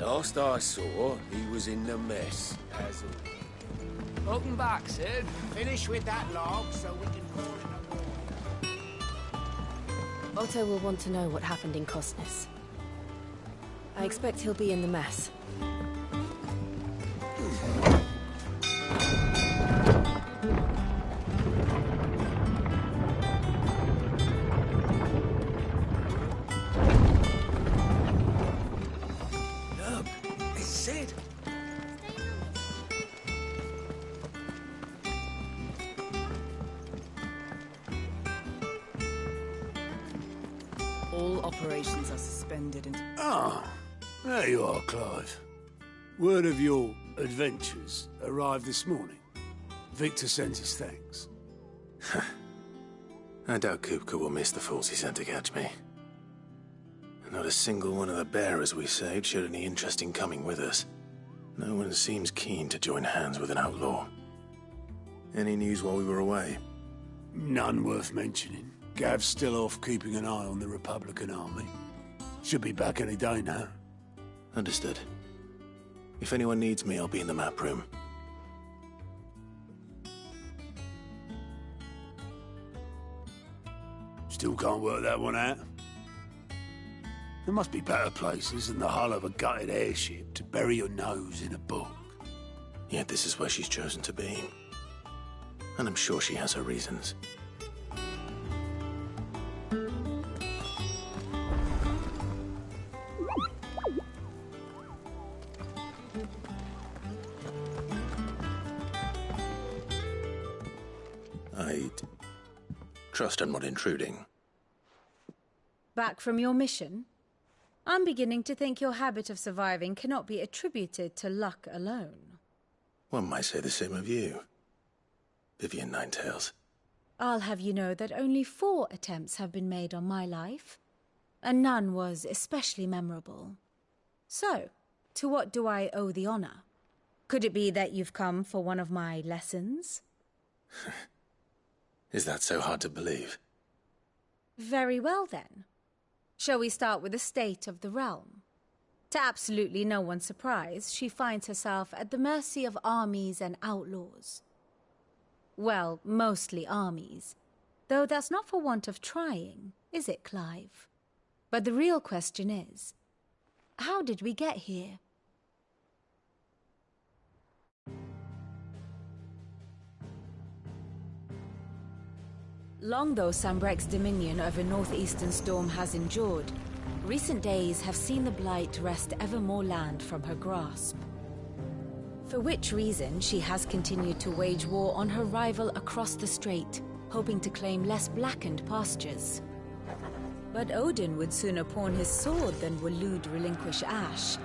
Last I saw, he was in the mess, as always. Welcome back, Sid. Finish with that log so we can call it a war. Otto will want to know what happened in Kosnes. I expect he'll be in the mess. Look, it's Sid. All operations are suspended and... Ah, there you are, Clive. Word of your adventures arrived this morning. Victor sends his thanks. I doubt Kupka will miss the fools he sent to catch me. Not a single one of the bearers we saved showed any interest in coming with us. No one seems keen to join hands with an outlaw. Any news while we were away? None worth mentioning. Gav's still off keeping an eye on the Republican army. Should be back any day now. Understood. If anyone needs me, I'll be in the map room. Still can't work that one out. There must be better places than the hull of a gutted airship to bury your nose in a book. Yet this is where she's chosen to be. And I'm sure she has her reasons. I'd trust I'm not intruding. Back from your mission? I'm beginning to think your habit of surviving cannot be attributed to luck alone. One might say the same of you, Vivian Ninetails. I'll have you know that only 4 attempts have been made on my life, and none was especially memorable. So, to what do I owe the honor? Could it be that you've come for one of my lessons? Is that so hard to believe? Very well, then. Shall we start with the state of the realm? To absolutely no one's surprise, she finds herself at the mercy of armies and outlaws. Well, mostly armies. Though that's not for want of trying, is it, Clive? But the real question is, how did we get here? Long though Sambrek's dominion over northeastern Storm has endured, recent days have seen the Blight wrest ever more land from her grasp. For which reason she has continued to wage war on her rival across the strait, hoping to claim less blackened pastures. But Odin would sooner pawn his sword than Waloed relinquish Ash.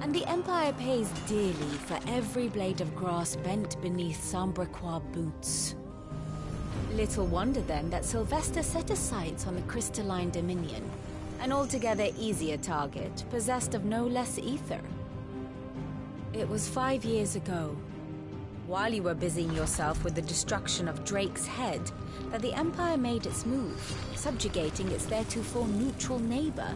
And the Empire pays dearly for every blade of grass bent beneath Sambrequois boots. Little wonder then that Sylvester set his sights on the crystalline dominion, an altogether easier target, possessed of no less ether. It was 5 years ago, while you were busying yourself with the destruction of Drake's head, that the Empire made its move, subjugating its theretofore neutral neighbor.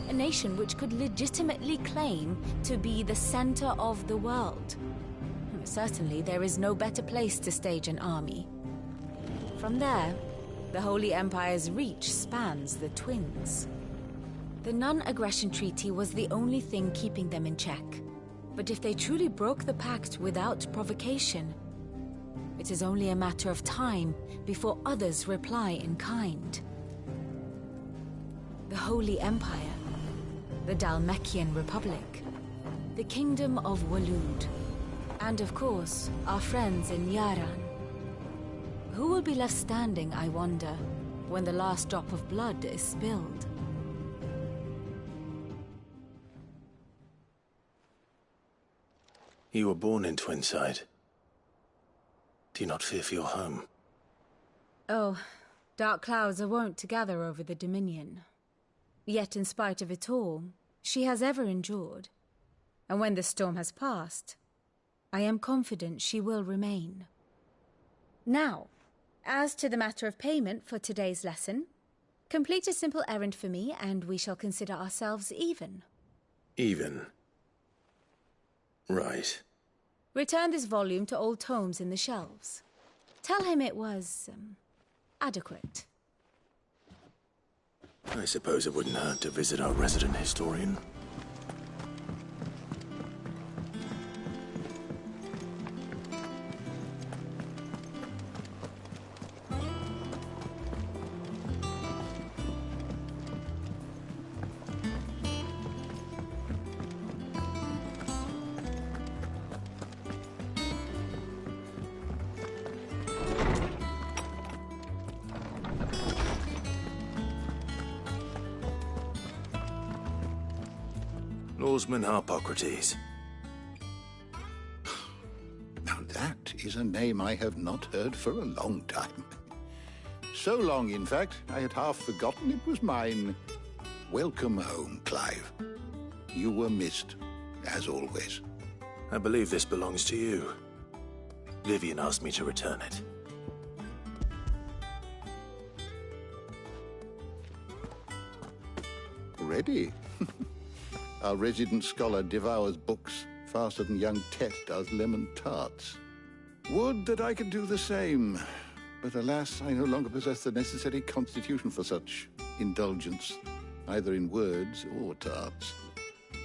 A nation which could legitimately claim to be the center of the world. Certainly there is no better place to stage an army. From there, the Holy Empire's reach spans the Twins. The non-aggression treaty was the only thing keeping them in check. But if they truly broke the pact without provocation, it is only a matter of time before others reply in kind. The Holy Empire, the Dhalmekian Republic, the Kingdom of Waloed, and of course, our friends in Yaran. Who will be left standing, I wonder, when the last drop of blood is spilled? You were born in Twinside. Do you not fear for your home? Oh, dark clouds are wont to gather over the Dominion. Yet in spite of it all, she has ever endured. And when the storm has passed, I am confident she will remain. Now, as to the matter of payment for today's lesson, complete a simple errand for me and we shall consider ourselves even. Even. Right. Return this volume to old tomes in the shelves. Tell him it was, adequate. I suppose it wouldn't hurt to visit our resident historian. Lawsman Harpocrates. Now that is a name I have not heard for a long time. So long, in fact, I had half forgotten it was mine. Welcome home, Clive. You were missed, as always. I believe this belongs to you. Vivian asked me to return it. Ready? Our resident scholar devours books faster than young Tet does lemon tarts. Would that I could do the same. But alas, I no longer possess the necessary constitution for such indulgence, either in words or tarts.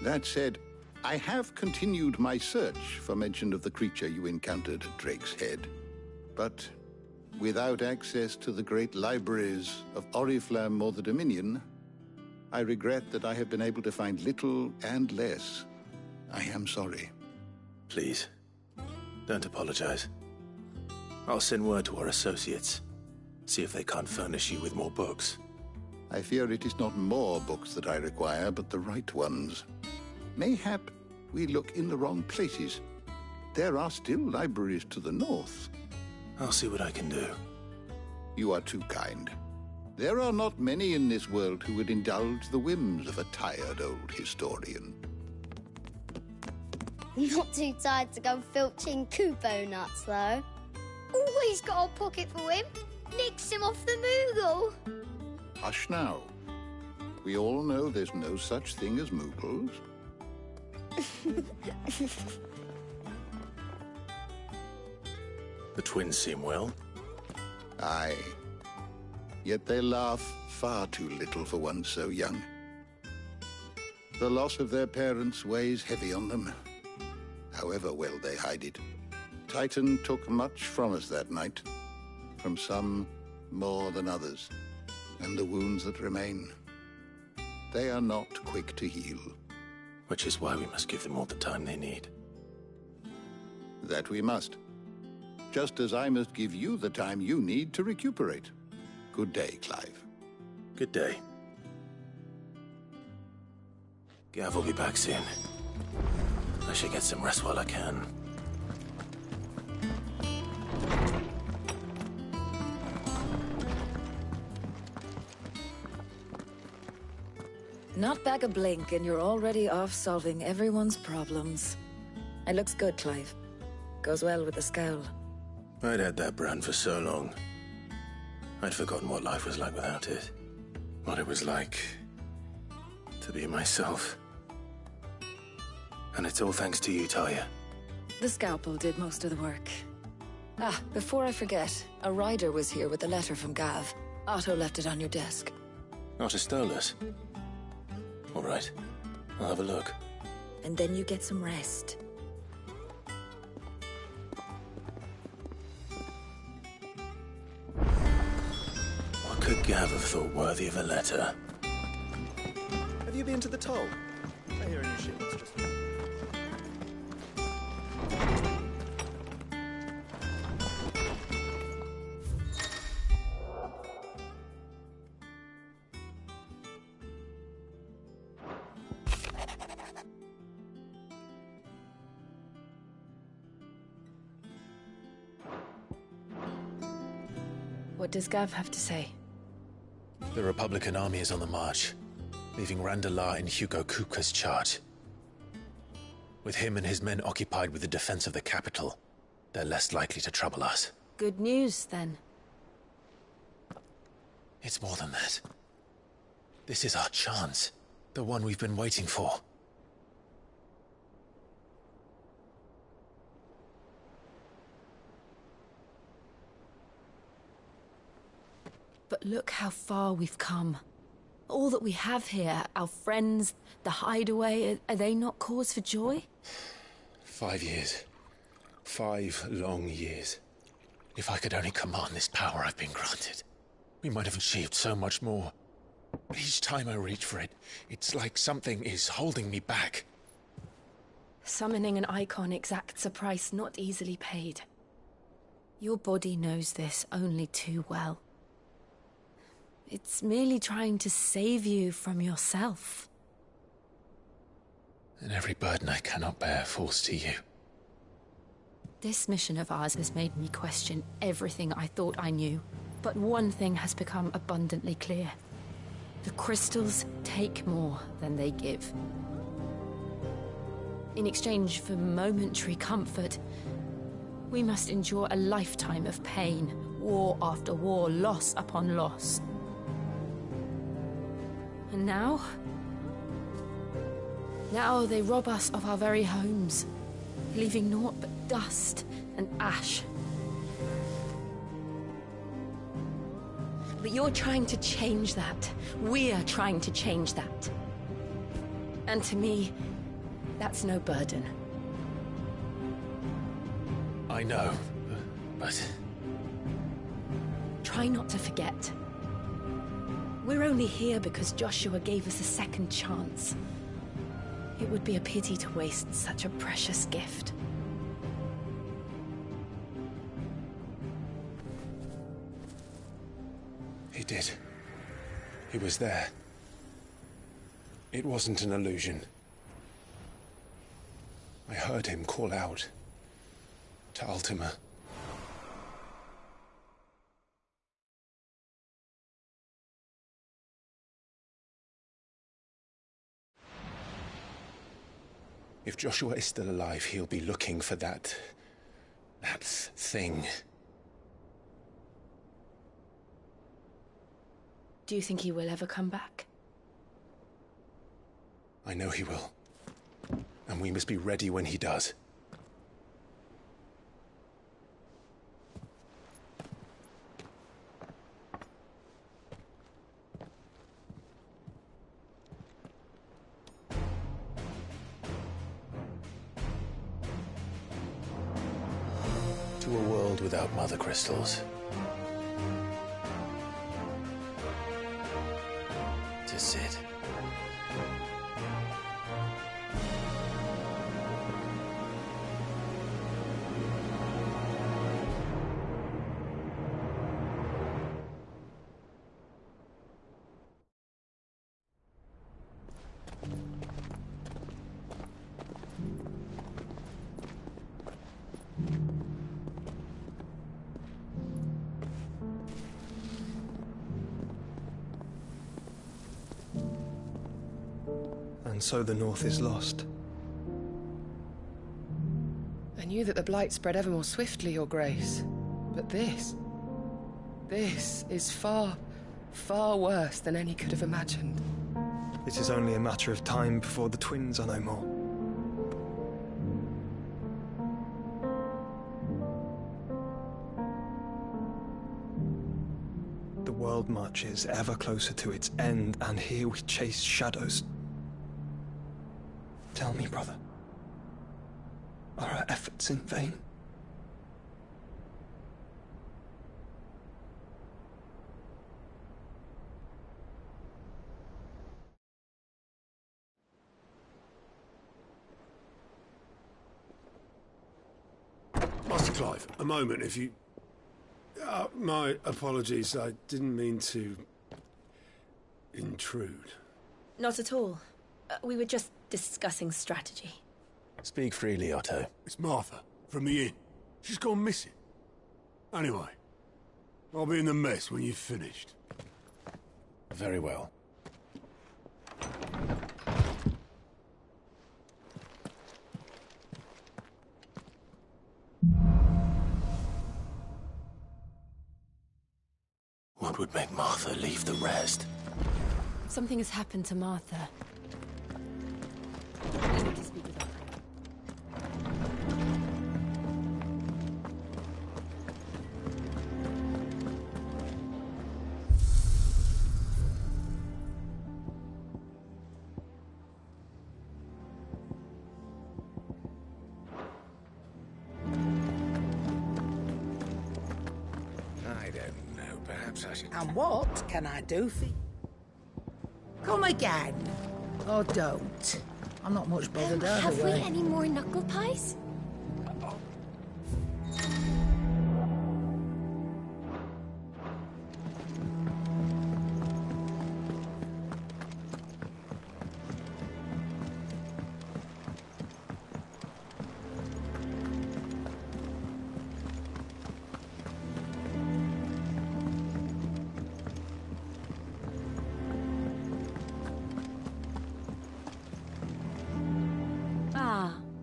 That said, I have continued my search for mention of the creature you encountered at Drake's Head. But without access to the great libraries of Oriflamme or the Dominion, I regret that I have been able to find little and less. I am sorry. Please, don't apologize. I'll send word to our associates. See if they can't furnish you with more books. I fear it is not more books that I require, but the right ones. Mayhap we look in the wrong places. There are still libraries to the north. I'll see what I can do. You are too kind. There are not many in this world who would indulge the whims of a tired old historian. Not too tired to go filching Kupo nuts, though. Always got a pocket for him. Nicks him off the Moogle. Hush now. We all know there's no such thing as Moogles. The twins seem well. Aye. Yet they laugh far too little for one so young. The loss of their parents weighs heavy on them, however well they hide it. Titan took much from us that night, from some more than others, and the wounds that remain, they are not quick to heal. Which is why we must give them all the time they need. That we must. Just as I must give you the time you need to recuperate. Good day, Clive. Good day. Gav will be back soon. I should get some rest while I can. Not back a blink and you're already off solving everyone's problems. It looks good, Clive. Goes well with the scowl. I'd had that brand for so long. I'd forgotten what life was like without it. What it was like to be myself. And it's all thanks to you, Talia. The scalpel did most of the work. Ah, before I forget, a rider was here with a letter from Gav. Otto left it on your desk. Otto stole us. All right, I'll have a look. And then you get some rest. What could Gav have thought worthy of a letter? Have you been to the toll? I hear a new shipment's just... What does Gav have to say? The Republican army is on the march, leaving Randalar in Hugo Kupka's charge. With him and his men occupied with the defense of the capital, they're less likely to trouble us. Good news, then. It's more than that. This is our chance. The one we've been waiting for. Look how far we've come. All that we have here, our friends, the hideaway, are they not cause for joy? 5 years. 5 long years. If I could only command this power I've been granted, we might have achieved so much more. But each time I reach for it, it's like something is holding me back. Summoning an icon exacts a price not easily paid. Your body knows this only too well. It's merely trying to save you from yourself. And every burden I cannot bear falls to you. This mission of ours has made me question everything I thought I knew. But one thing has become abundantly clear. The crystals take more than they give. In exchange for momentary comfort, we must endure a lifetime of pain, war after war, loss upon loss. And now they rob us of our very homes, leaving naught but dust and ash. But you're trying to change that. We're trying to change that. And to me, that's no burden. I know, but... Try not to forget. We're only here because Joshua gave us a second chance. It would be a pity to waste such a precious gift. He did. He was there. It wasn't an illusion. I heard him call out to Ultima. If Joshua is still alive, he'll be looking for that thing. Do you think he will ever come back? I know he will. And we must be ready when he does. To a world without mother crystals. To Sid. And so the North is lost. I knew that the Blight spread ever more swiftly, Your Grace. But this is far, far worse than any could have imagined. It is only a matter of time before the twins are no more. The world marches ever closer to its end, and here we chase shadows. Tell me, brother, are our efforts in vain? Master Clive, a moment, if you... my apologies, I didn't mean to... intrude. Not at all. We were just discussing strategy. Speak freely, Otto. It's Martha, from the inn. She's gone missing. Anyway, I'll be in the mess when you've finished. Very well. What would make Martha leave the rest? Something has happened to Martha. I need to speak with her. such a... And what can I do for you? Come again. Or don't. I'm not much bothered either Have we way. any more knuckle pies?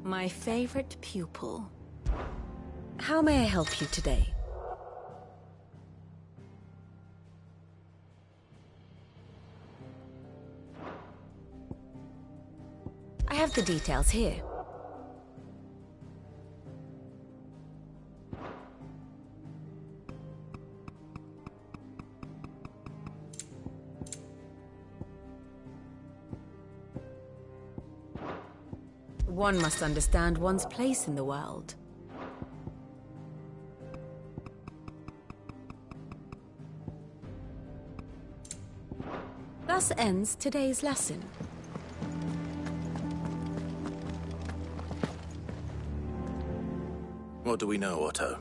My favorite pupil. How may I help you today? I have the details here. One must understand one's place in the world. Thus ends today's lesson. What do we know, Otto?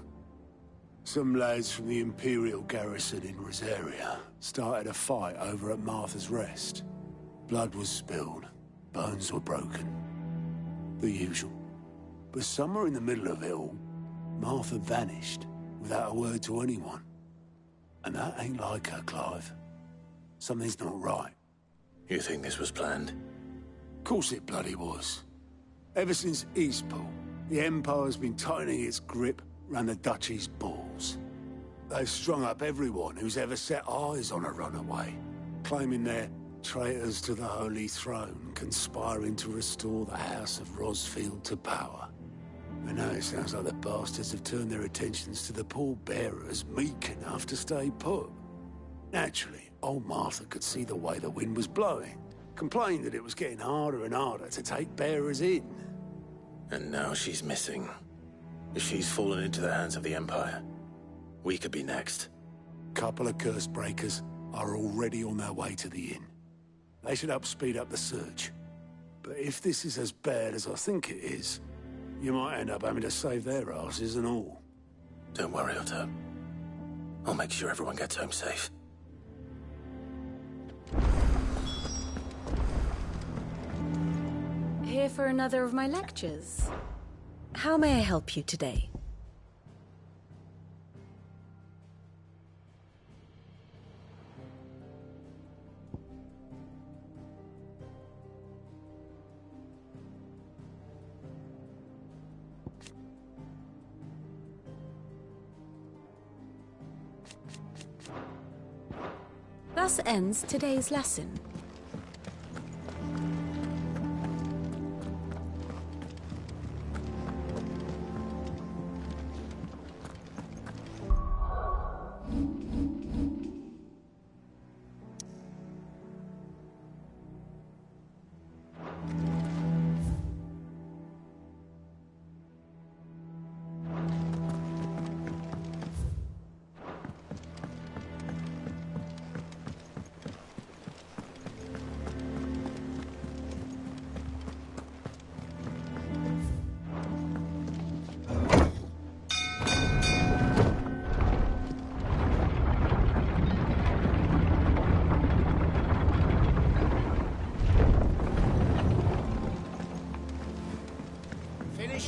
Some lads from the Imperial garrison in Rosaria started a fight over at Martha's Rest. Blood was spilled, bones were broken. The usual. But somewhere in the middle of it all, Martha vanished without a word to anyone. And that ain't like her, Clive. Something's not right. You think this was planned? Course it bloody was. Ever since Eastpool, the Empire's been tightening its grip round the Duchy's balls. They've strung up everyone who's ever set eyes on a runaway, claiming they're traitors to the Holy Throne, conspiring to restore the House of Rosfield to power. And now it sounds like the bastards have turned their attentions to the pallbearers meek enough to stay put. Naturally, old Martha could see the way the wind was blowing, complained that it was getting harder and harder to take bearers in. And now she's missing. She's fallen into the hands of the Empire. We could be next. Couple of curse breakers are already on their way to the inn. They should help speed up the search. But if this is as bad as I think it is, you might end up having to save their asses and all. Don't worry, Otto. I'll make sure everyone gets home safe. Here for another of my lectures. How may I help you today? Thus ends today's lesson.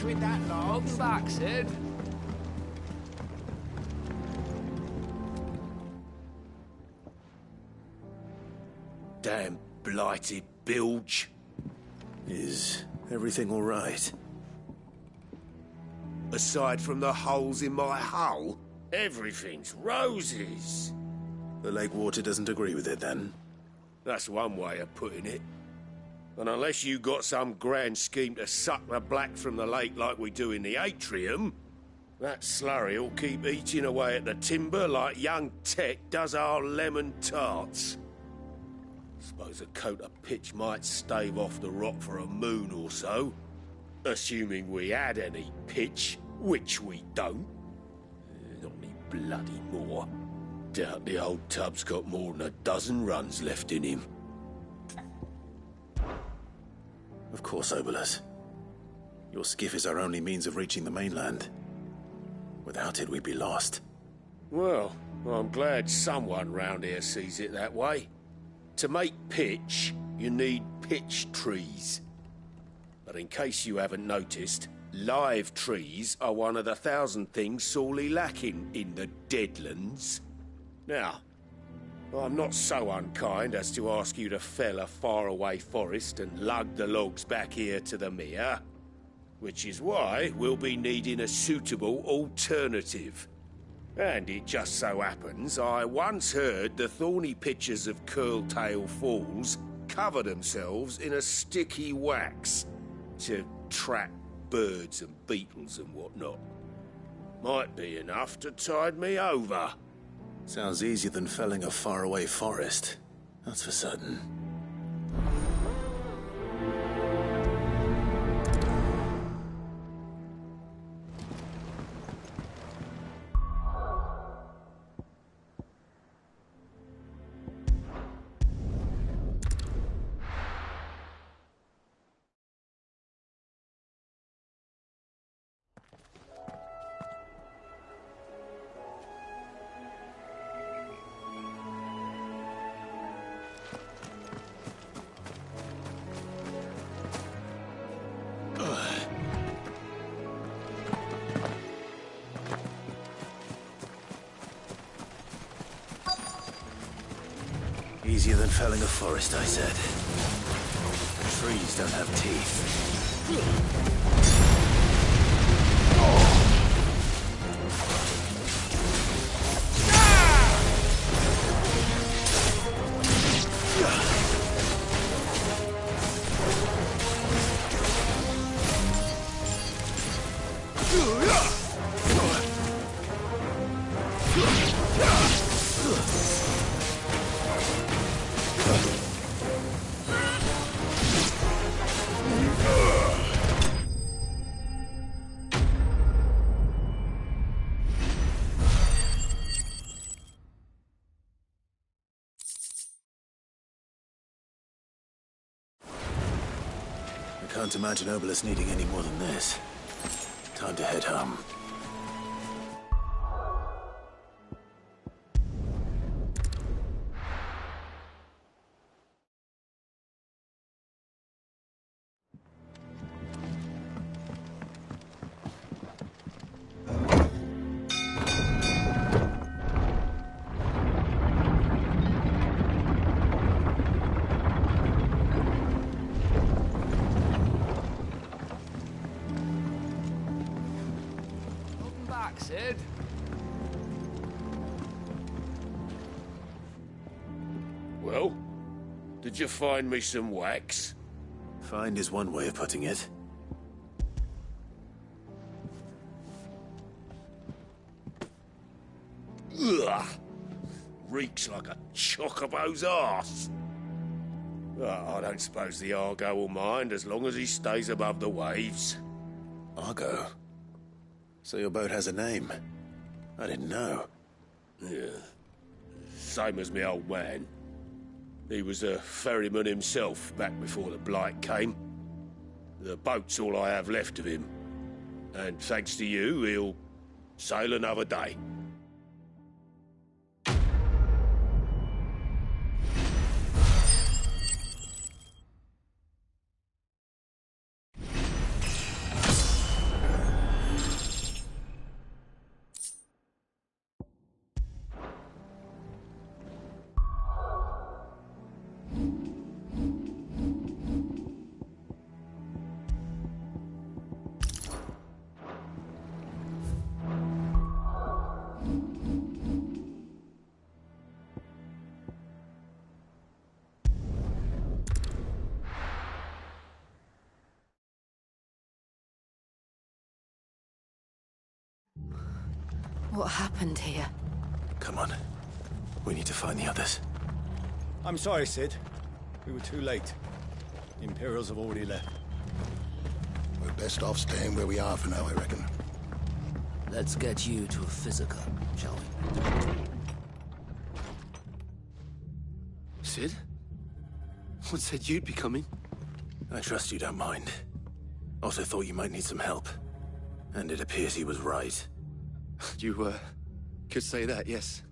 With that log. Back, Sid. Damn blighted bilge. Is everything all right? Aside from the holes in my hull, everything's roses. The lake water doesn't agree with it, then? That's one way of putting it. And unless you got some grand scheme to suck the black from the lake like we do in the atrium, that slurry'll keep eating away at the timber like young Tech does our lemon tarts. Suppose a coat of pitch might stave off the rot for a moon or so, assuming we had any pitch, which we don't. Not any bloody more. Doubt the old tub's got more than a dozen runs left in him. Of course, Obolus. Your skiff is our only means of reaching the mainland. Without it, we'd be lost. Well, I'm glad someone round here sees it that way. To make pitch, you need pitch trees. But in case you haven't noticed, live trees are one of the 1,000 things sorely lacking in the Deadlands. Now, I'm not so unkind as to ask you to fell a faraway forest and lug the logs back here to the mere, which is why we'll be needing a suitable alternative. And it just so happens I once heard the thorny pitchers of Curltail Falls cover themselves in a sticky wax to trap birds and beetles and whatnot. Might be enough to tide me over. Sounds easier than felling a faraway forest. That's for certain. Easier than felling a forest, I said. Trees don't have teeth. Can't imagine Obolus needing any more than this. Time to head home. Sid. Well, did you find me some wax? Find is one way of putting it. Ugh! Reeks like a chocobo's arse. I don't suppose the Argo will mind as long as he stays above the waves. Argo? So your boat has a name? I didn't know. Yeah. Same as me old man. He was a ferryman himself back before the Blight came. The boat's all I have left of him. And thanks to you, he'll sail another day. What happened here? Come on. We need to find the others. I'm sorry, Sid. We were too late. The Imperials have already left. We're best off staying where we are for now, I reckon. Let's get you to a physical, shall we? Sid. What said you'd be coming? I trust you don't mind. Also thought you might need some help. And it appears he was right. You, could say that, yes.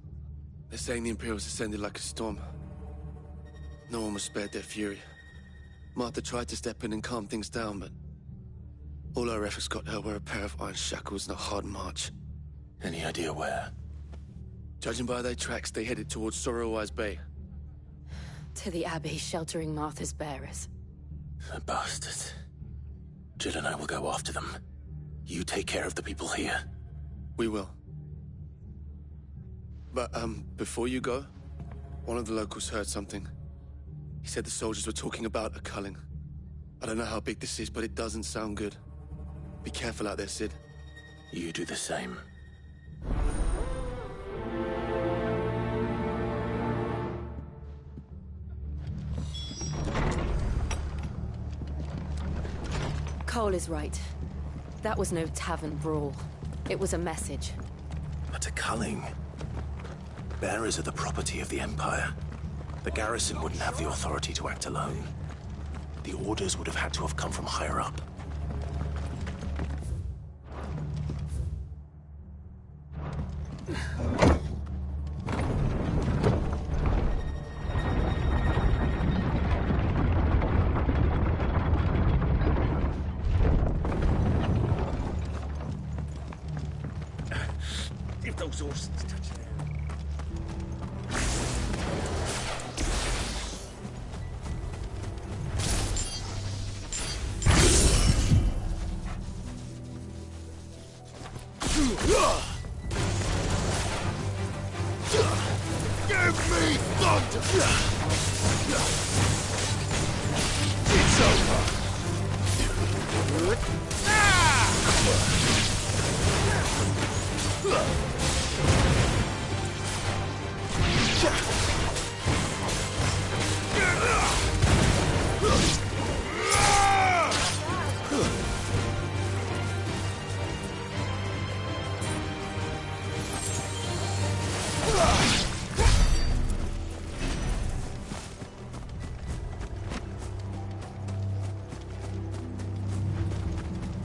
They're saying the Imperials ascended like a storm. No one was spared their fury. Martha tried to step in and calm things down, but all her efforts got her were a pair of iron shackles and a hard march. Any idea where? Judging by their tracks, they headed towards Sorrowwise Bay. To the Abbey sheltering Martha's bearers. The bastards. Jill and I will go after them. You take care of the people here. We will. But, before you go, one of the locals heard something. He said the soldiers were talking about a culling. I don't know how big this is, but it doesn't sound good. Be careful out there, Sid. You do the same. Cole is right. That was no tavern brawl. It was a message. But a culling. Bearers are the property of the Empire. The garrison wouldn't have the authority to act alone. The orders would have had to have come from higher up. If those horses touch there. Give me thunder! It's over!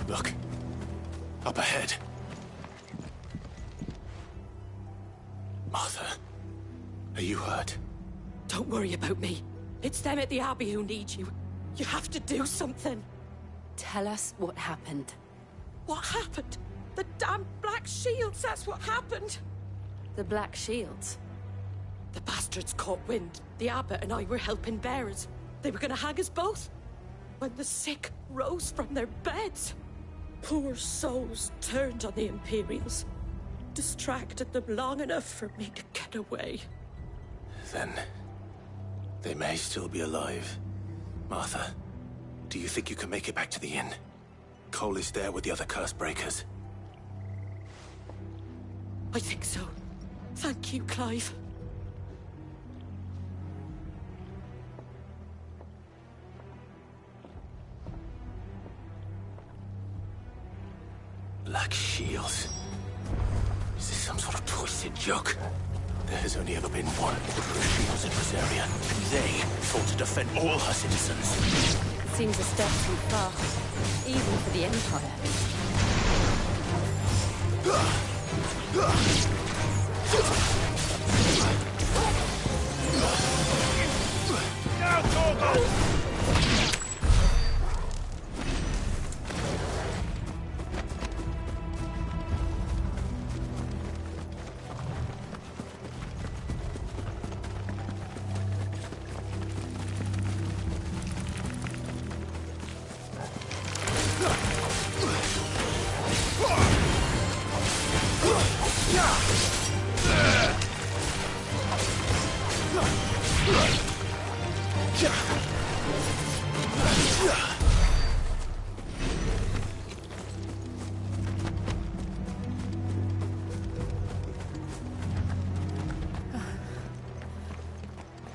Look. Up ahead. Martha, are you hurt? Don't worry about me. It's them at the Abbey who need you. You have to do something. Tell us what happened. What happened? The damn Black Shields, that's what happened. The Black Shields? The bastards caught wind. The Abbot and I were helping bearers. They were gonna hang us both. When the sick rose from their beds. Poor souls turned on the Imperials. Distracted them long enough for me to get away. Then, they may still be alive. Martha, do you think you can make it back to the inn? Cole is there with the other curse breakers. I think so. Thank you, Clive. Black Shields. Is this some sort of twisted joke? There has only ever been one Order of Shields in Rosaria. They fought to defend all her citizens. It seems a step too far, even for the Empire. Now, Torgo!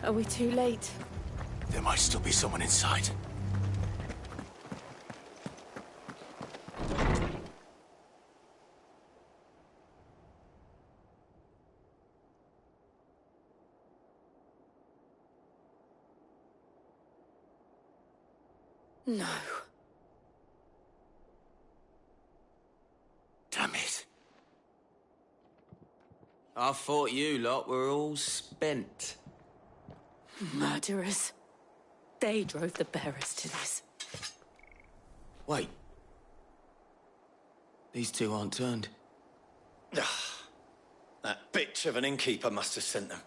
Are we too late? There might still be someone inside. No. Damn it. I thought you lot were all spent. Murderers. They drove the bearers to this. Wait. These two aren't turned. That bitch of an innkeeper must have sent them.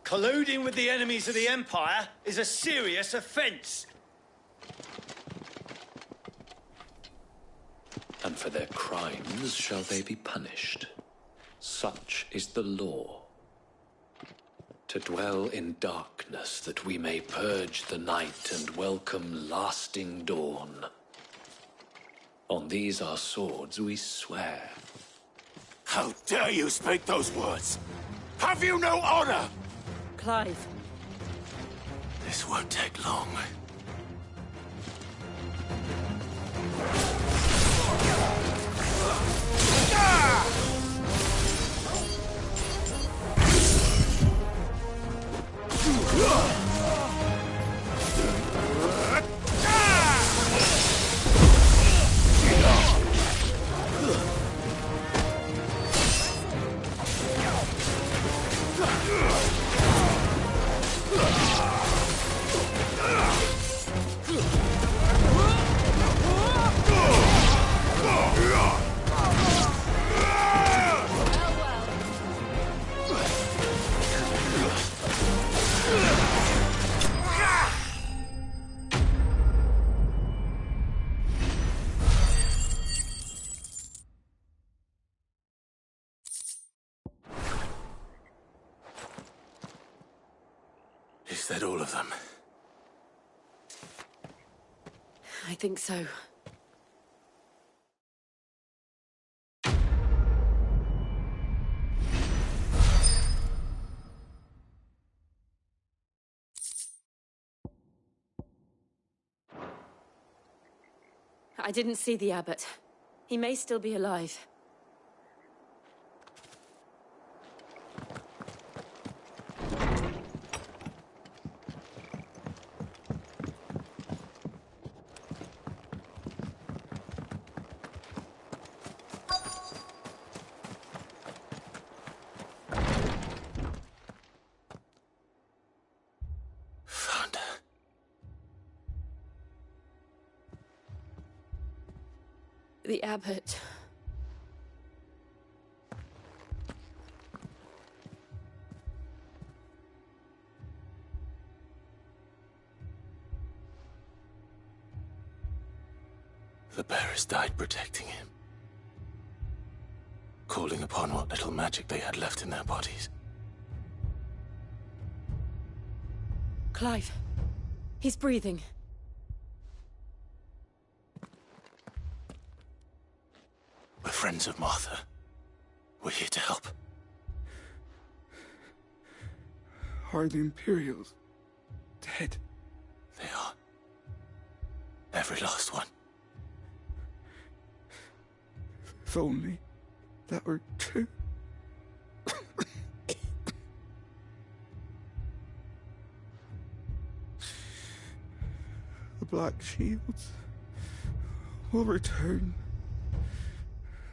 Colluding with the enemies of the Empire is a serious offence. And for their crimes shall they be punished. Such is the law. To dwell in darkness that we may purge the night and welcome lasting dawn. On these our swords we swear. How dare you speak those words? Have you no honor? Clive. This won't take long. Is that all of them? I think so. I didn't see the abbot. He may still be alive. The abbot. The bearers died protecting him. Calling upon what little magic they had left in their bodies. Clive. He's breathing. We're friends of Martha. We're here to help. Are the Imperials dead? They are. Every last one. If only that were true. The Black Shields will return.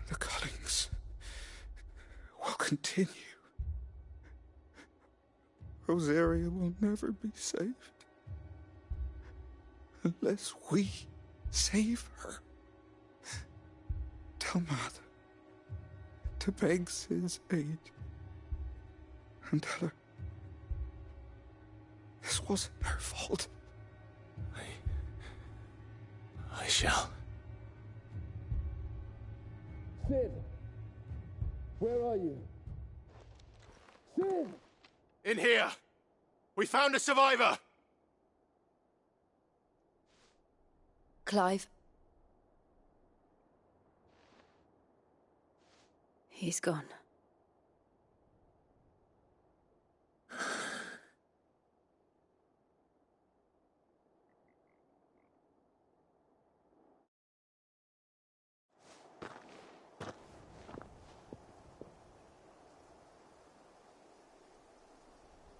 The cuttings will continue. Rosaria will never be saved unless we save her. Tell Mother to beg Sid's aid and tell her this wasn't her fault. I shall. Sid! Where are you? Sid! In here! We found a survivor! Clive. He's gone.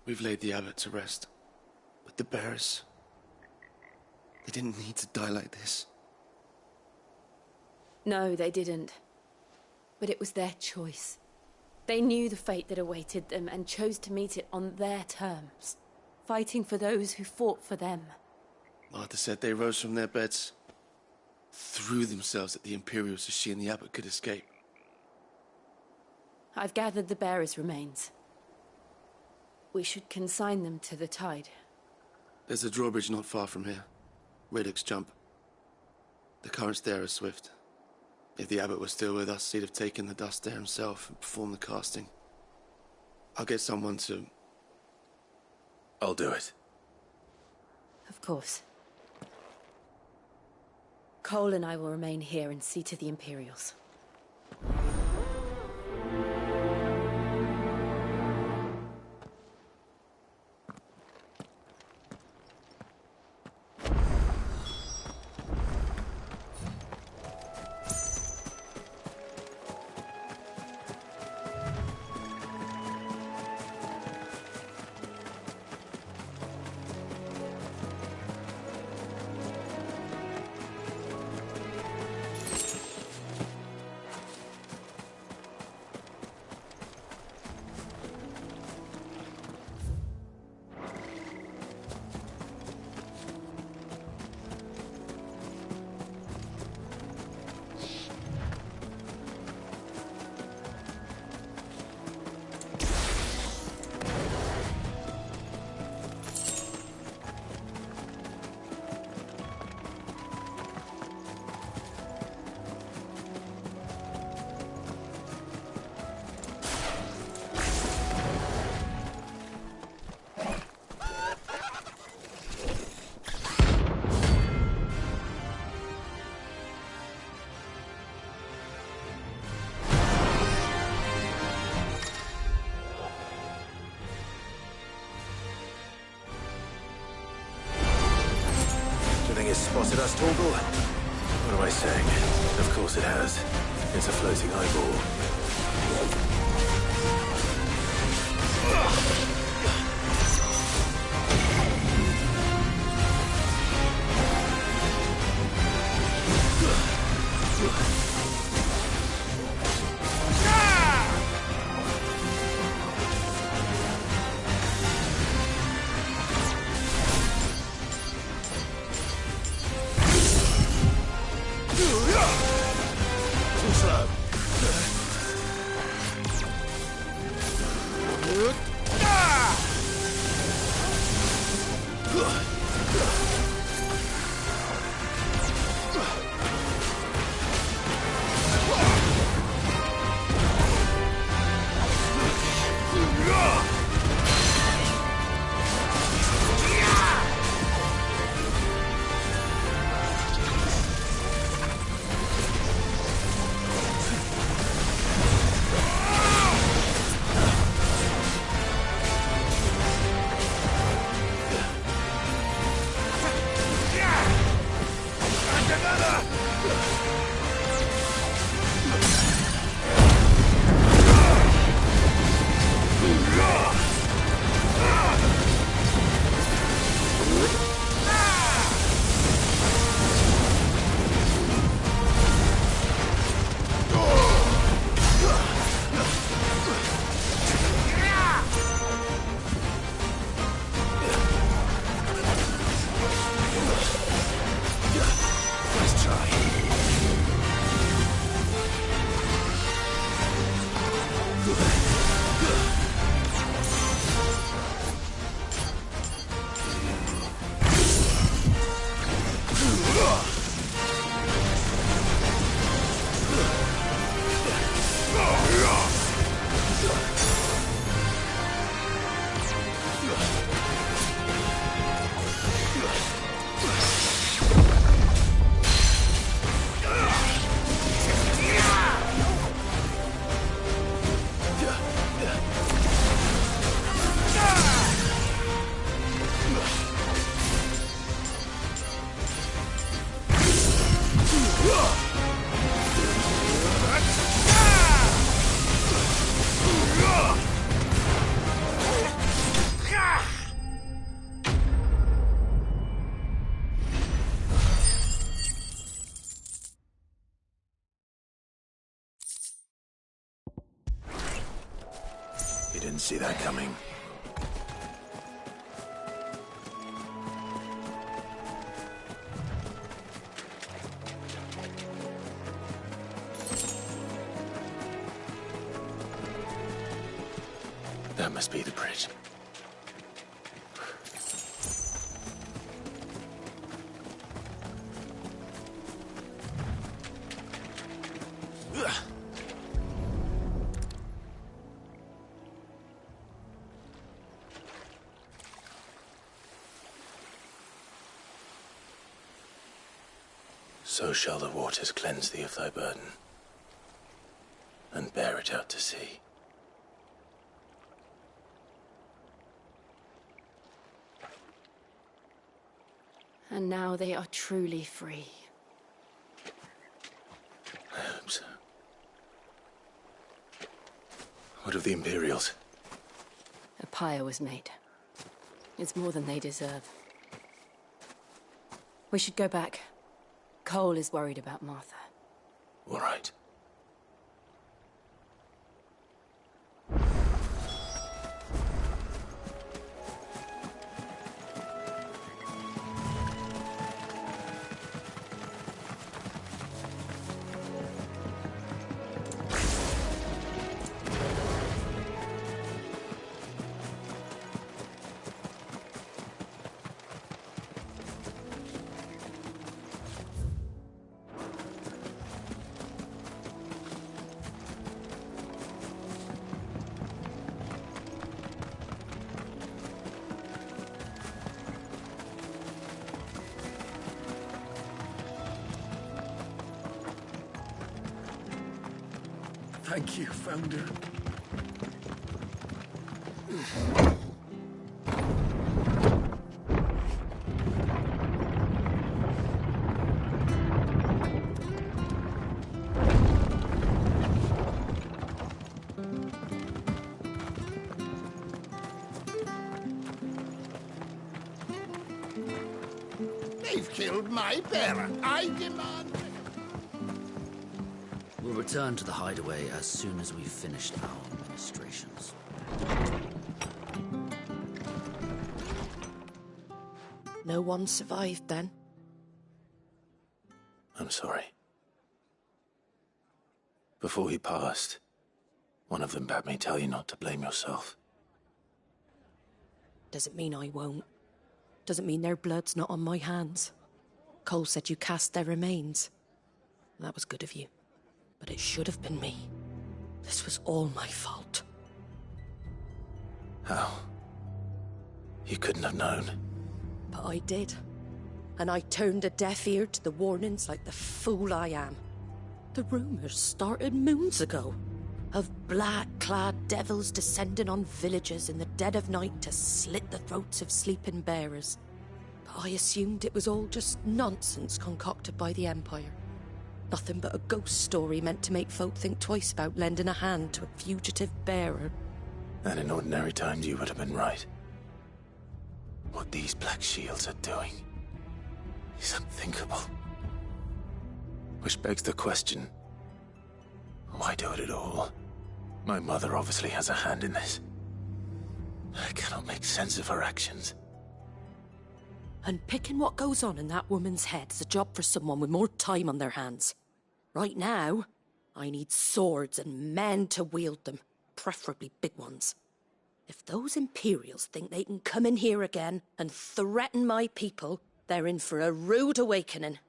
We've laid the abbot to rest. But the bearers... They didn't need to die like this. No, they didn't. But it was their choice. They knew the fate that awaited them and chose to meet it on their terms, fighting for those who fought for them. Martha said they rose from their beds, threw themselves at the Imperials so she and the Abbot could escape. I've gathered the bearers' remains. We should consign them to the tide. There's a drawbridge not far from here. Radix Jump. The currents there are swift. If the Abbot was still with us, he'd have taken the dust there himself and performed the casting. I'll get someone to... I'll do it. Of course. Cole and I will remain here and see to the Imperials. Spotted us, Torgal? What am I saying? Of course it has. It's a floating eyeball. didn't see that coming. That must be the bridge. So shall the waters cleanse thee of thy burden, and bear it out to sea. And now they are truly free. I hope so. What of the Imperials? A pyre was made. It's more than they deserve. We should go back. Cole is worried about Martha. All right. Thank you, Founder. They've killed my bearer. I demand... We'll return to the hideaway as soon as we've finished our ministrations. No one survived then? I'm sorry. Before he passed, one of them bade me tell you not to blame yourself. Doesn't mean I won't. Doesn't mean their blood's not on my hands. Cole said you cast their remains. That was good of you. But it should have been me. This was all my fault. How? You couldn't have known. But I did. And I turned a deaf ear to the warnings like the fool I am. The rumours started moons ago. Of black-clad devils descending on villages in the dead of night to slit the throats of sleeping bearers. But I assumed it was all just nonsense concocted by the Empire. Nothing but a ghost story meant to make folk think twice about lending a hand to a fugitive bearer. And in ordinary times you would have been right. What these Black Shields are doing is unthinkable. Which begs the question, why do it at all? My mother obviously has a hand in this. I cannot make sense of her actions. Unpicking what goes on in that woman's head is a job for someone with more time on their hands. Right now, I need swords and men to wield them, preferably big ones. If those Imperials think they can come in here again and threaten my people, they're in for a rude awakening.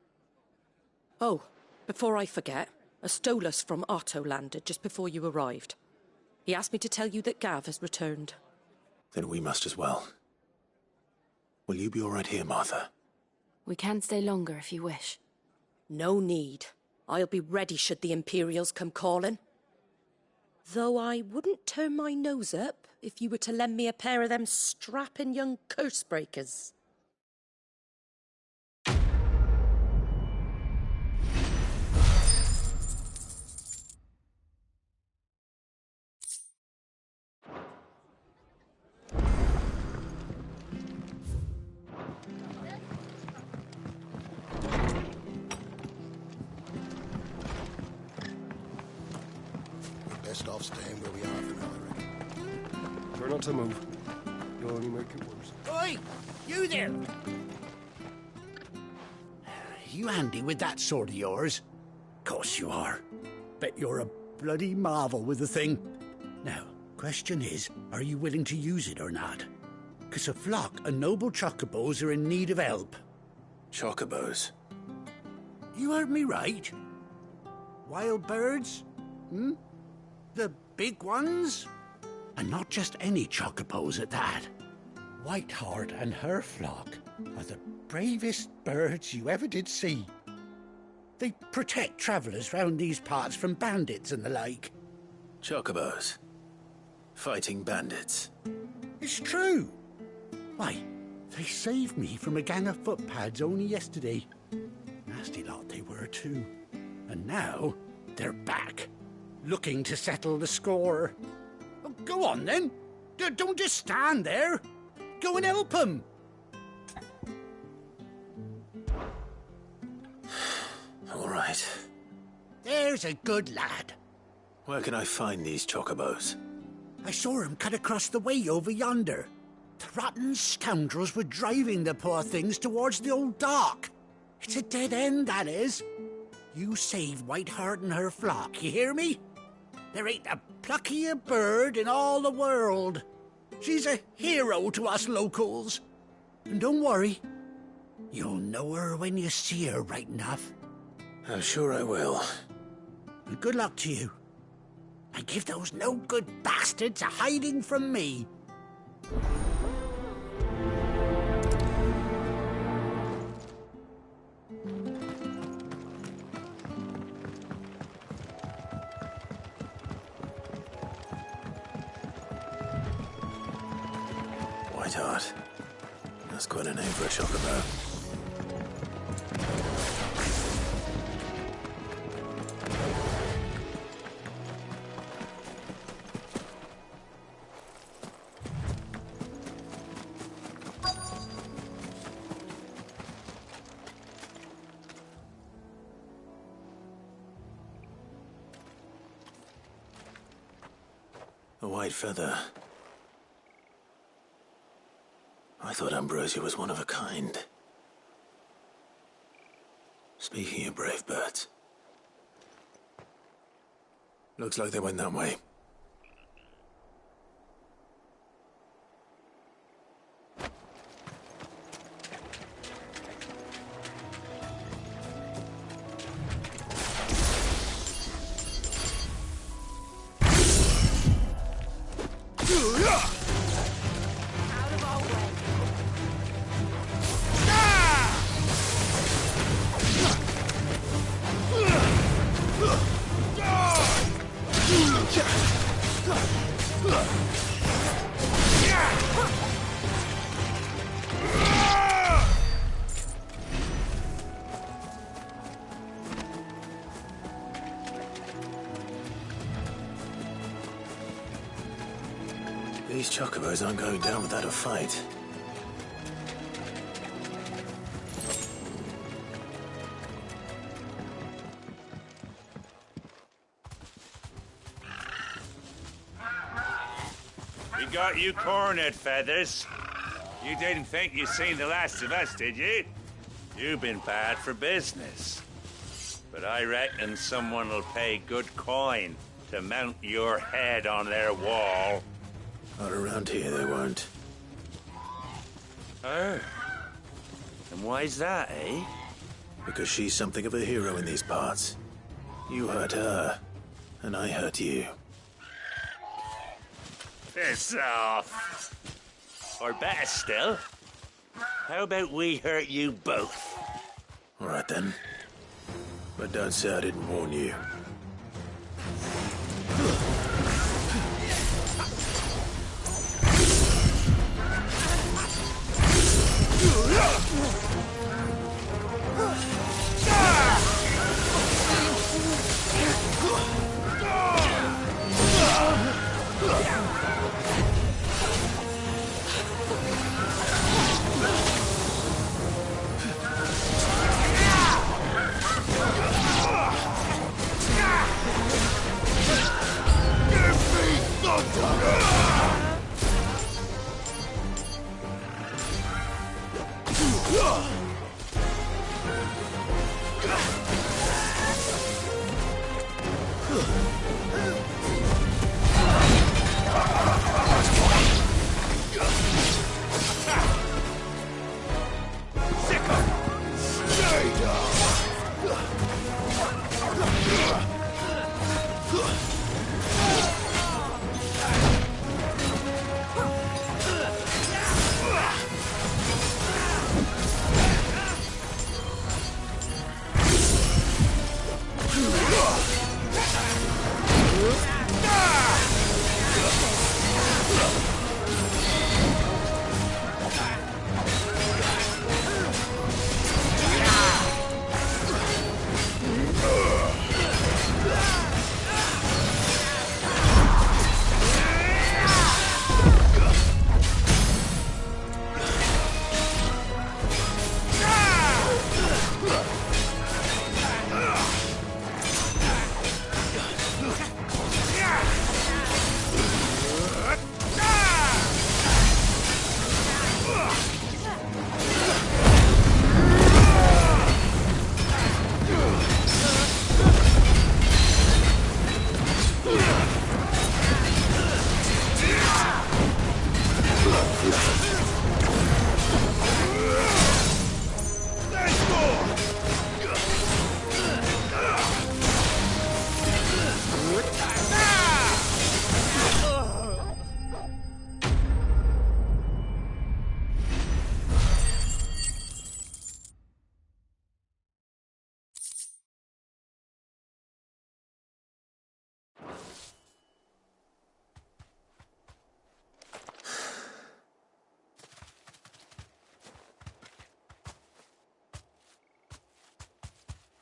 Oh, before I forget, a Stolas from Otto landed just before you arrived. He asked me to tell you that Gav has returned. Then we must as well. Will you be all right here, Martha? We can stay longer if you wish. No need. I'll be ready should the Imperials come calling. Though I wouldn't turn my nose up if you were to lend me a pair of them strapping young curse breakers. Best off staying where we are for now, I reckon. Try not to move. You'll only make it worse. Oi! You there! You handy with that sword of yours? Course you are. Bet you're a bloody marvel with the thing. Now, question is, are you willing to use it or not? 'Cause a flock of noble chocobos are in need of help. Chocobos? You heard me right. Wild birds? Hmm? The big ones? And not just any chocobos at that. Whiteheart and her flock are the bravest birds you ever did see. They protect travellers round these parts from bandits and the like. Chocobos? Fighting bandits? It's true. Why, they saved me from a gang of footpads only yesterday. Nasty lot they were too. And now they're back, looking to settle the score. Oh, go on then. Don't just stand there. Go and help them. All right. There's a good lad. Where can I find these chocobos? I saw him cut across the way over yonder. The rotten scoundrels were driving the poor things towards the old dock. It's a dead end, that is. You save Whiteheart and her flock, you hear me? There ain't a pluckier bird in all the world. She's a hero to us locals. And don't worry, you'll know her when you see her right enough. I'm sure I will. And good luck to you. And give those no-good bastards a hiding from me. Whiteheart. That's quite a name for a chocobo. A white feather. I thought Ambrosia was one of a kind. Speaking of brave birds. Looks like they went that way. These chocobos aren't going down without a fight. We got you cornered, Feathers. You didn't think you'd seen the last of us, did you? You've been bad for business. But I reckon someone will pay good coin to mount your head on their wall. Not around here, they won't. Oh. And why's that, eh? Because she's something of a hero in these parts. You hurt her, and I hurt you. Piss off. Or better still, how about we hurt you both? All right, then. But don't say I didn't warn you.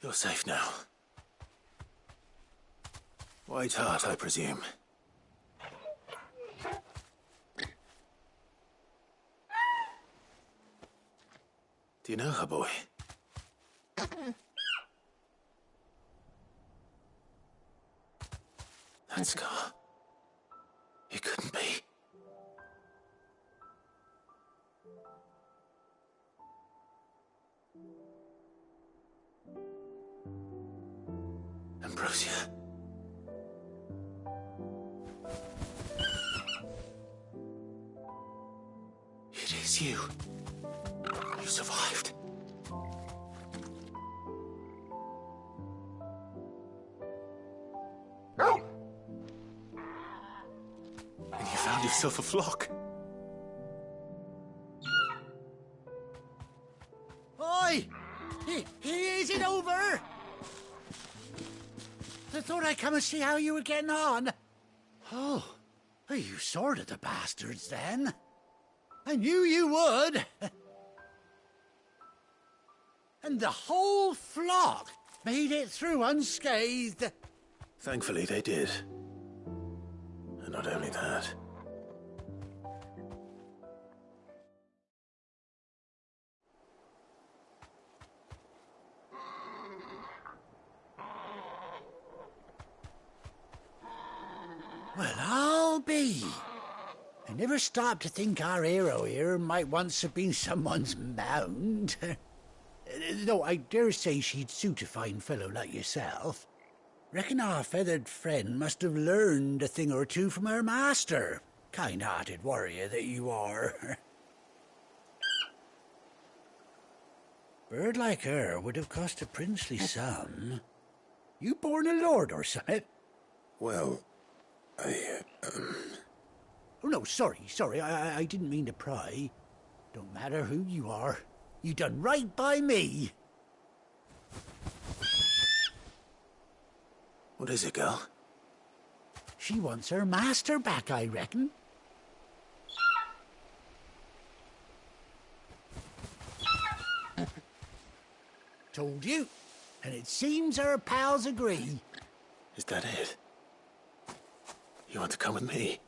You're safe now. White Hart, I presume. Do you know her, boy? That scar. It couldn't be. Ambrosia. It is you. You survived. And you found yourself a flock. Oi! Is it over? I thought I'd come and see how you were getting on. Oh, you sorted the bastards then. I knew you would. And the whole flock made it through unscathed. Thankfully, they did. And not only that. Well, I'll be. I never stopped to think our hero here might once have been someone's mount. Though I dare say she'd suit a fine fellow like yourself. Reckon our feathered friend must have learned a thing or two from her master. Kind-hearted warrior that you are. Bird like her would have cost a princely sum. You born a lord or something? Well, Oh, no, sorry. I didn't mean to pry. Don't matter who you are. You done right by me. What is it, girl? She wants her master back, I reckon. Told you. And it seems her pals agree. Is that it? You want to come with me?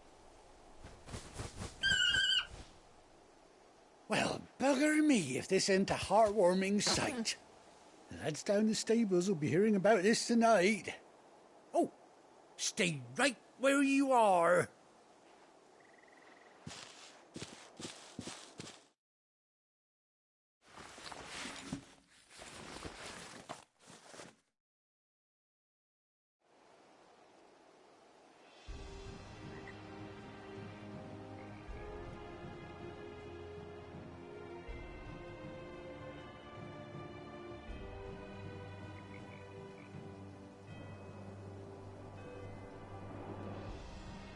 Well, bugger me if this ain't a heartwarming sight. The lads down the stables will be hearing about this tonight. Oh, stay right where you are.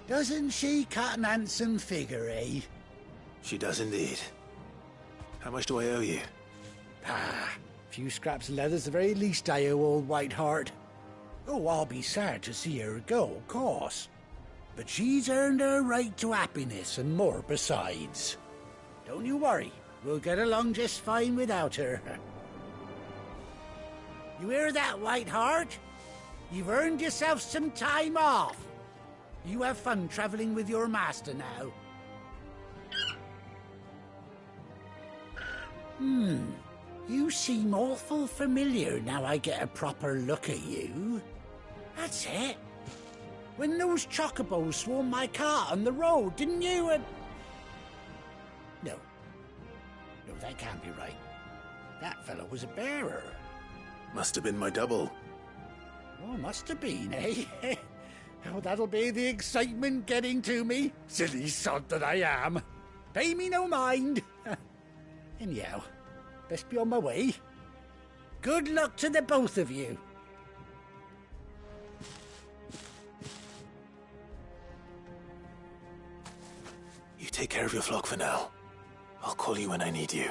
Doesn't she cut an handsome figure, eh? She does indeed. How much do I owe you? A few scraps of leather's the very least I owe old White Hart. Oh, I'll be sad to see her go, of course. But she's earned her right to happiness and more besides. Don't you worry, we'll get along just fine without her. You hear that, White Hart? You've earned yourself some time off. You have fun traveling with your master now. You seem awful familiar now I get a proper look at you. That's it. When those chocobos swarmed my cart on the road, didn't you? No, that can't be right. That fellow was a bearer. Must have been my double. Oh, must have been, eh? Oh, that'll be the excitement getting to me. Silly sod that I am. Pay me no mind. Anyhow, best be on my way. Good luck to the both of you. You take care of your flock for now. I'll call you when I need you.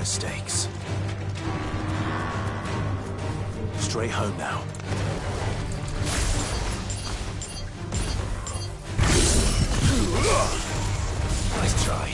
mistakes. Straight home now. Nice try.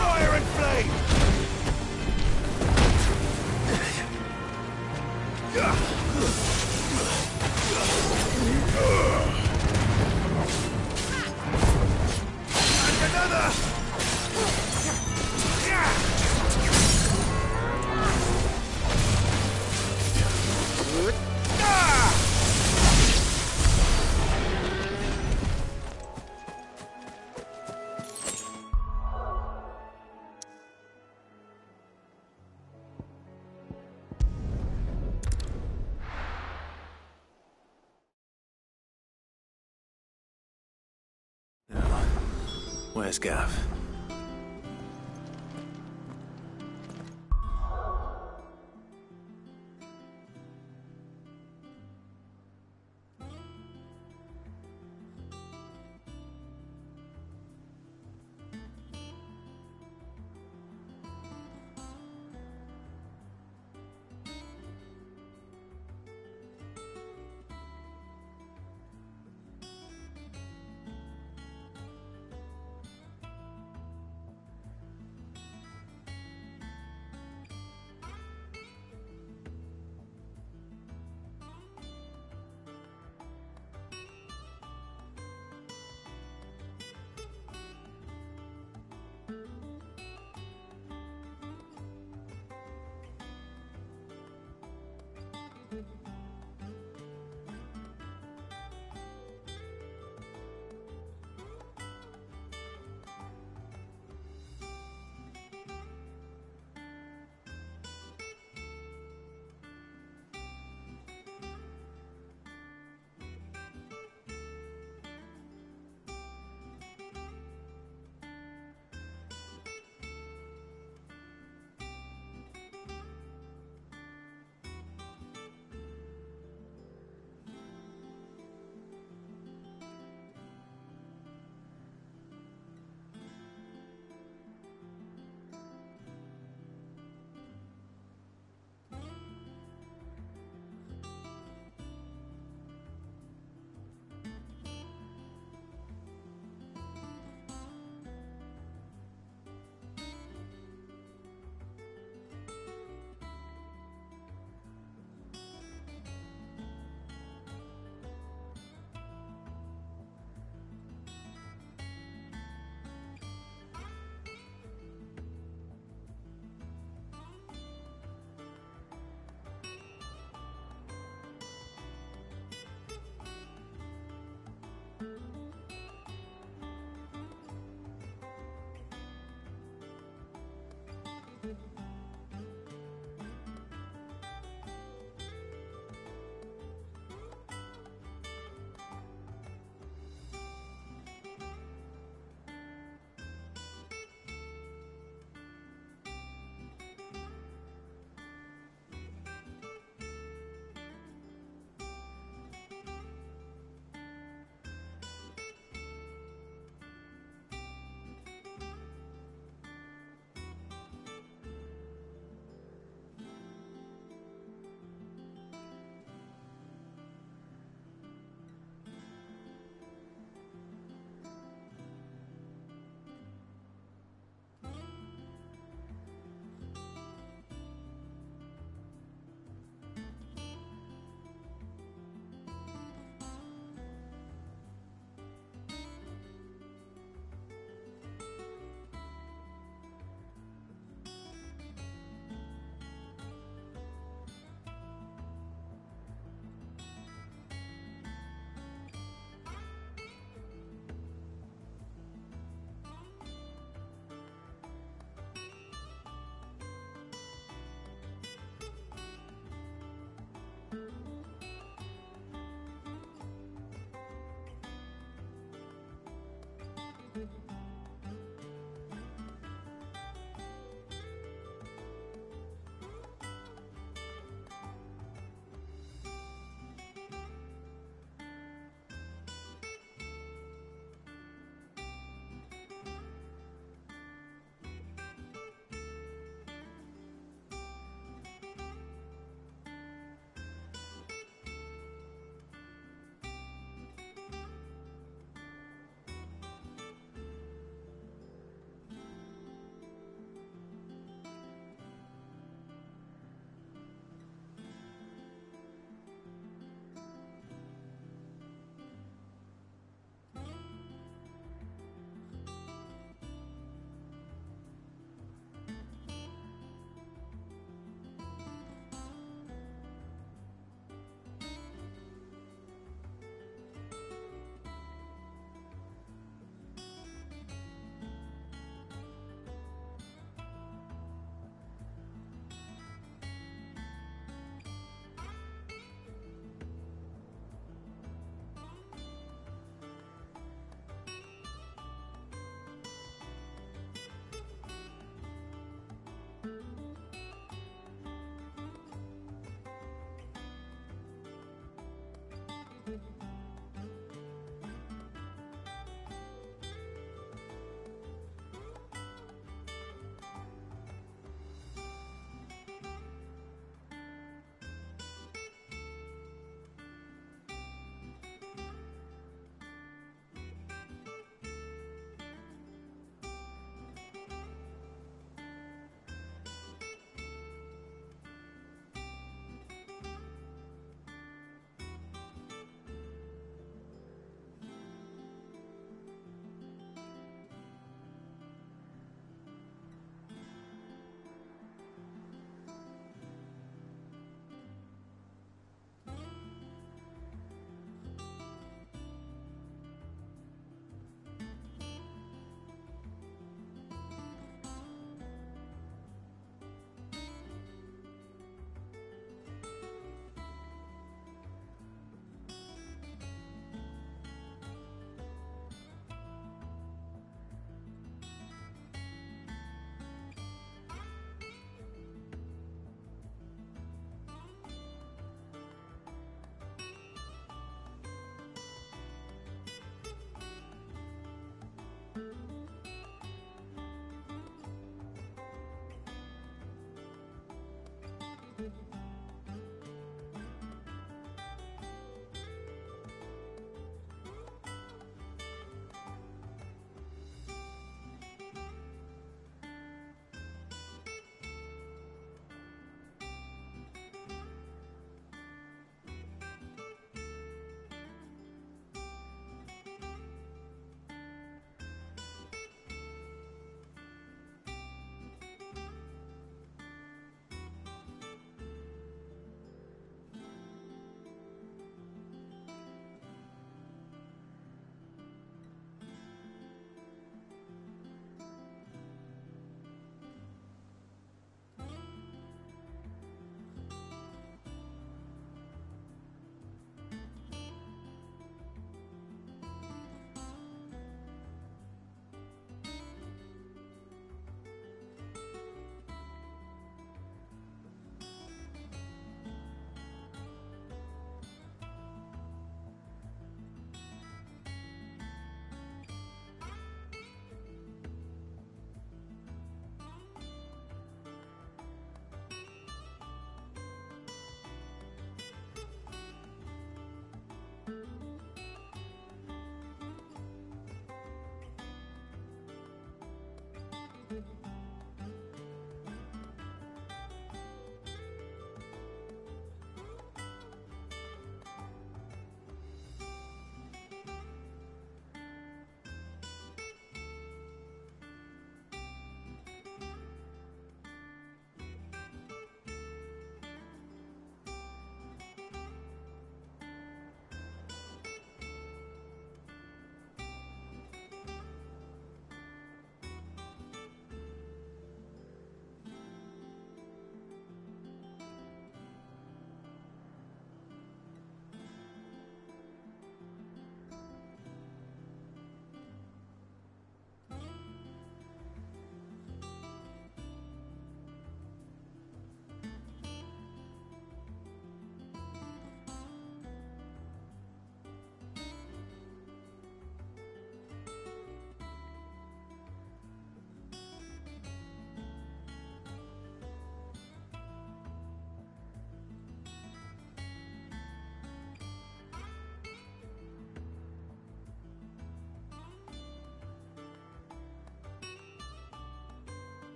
Fire and flame! And another! Where's Gav?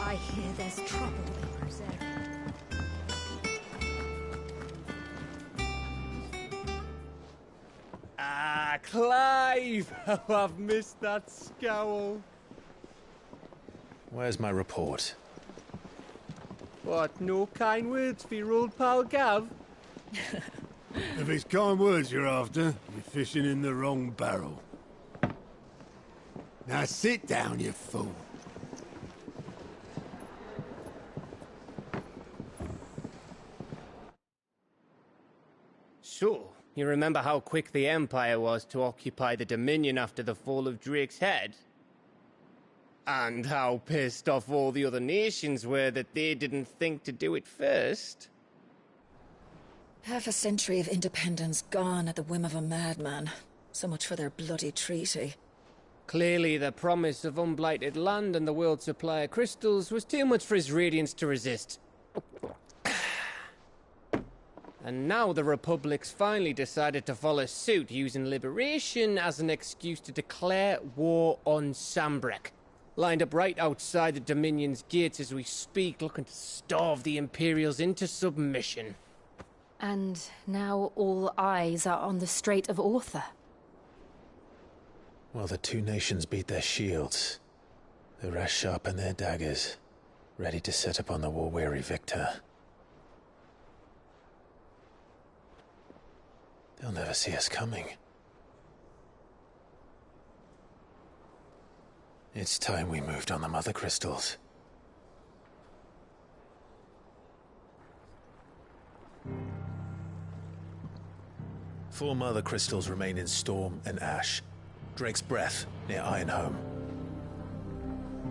I hear there's trouble in Rosetta. Ah, Clive! How I've missed that scowl. Where's my report? What, no kind words for your old pal Gav? If it's kind words you're after, you're fishing in the wrong barrel. Now sit down, you fool. So, you remember how quick the Empire was to occupy the Dominion after the fall of Drake's head? And how pissed off all the other nations were that they didn't think to do it first? Half a century of independence gone at the whim of a madman. So much for their bloody treaty. Clearly, the promise of unblighted land and the world's supply of crystals was too much for his radiance to resist. And now the Republic's finally decided to follow suit, using liberation as an excuse to declare war on Sambrek. Lined up right outside the Dominion's gates as we speak, looking to starve the Imperials into submission. And now all eyes are on the Strait of Author. Well, the two nations beat their shields. The rest sharpen their daggers, ready to set upon the war-weary victor. They'll never see us coming. It's time we moved on the Mother Crystals. Four Mother Crystals remain in Storm and Ash. Drake's Breath near Ironhome.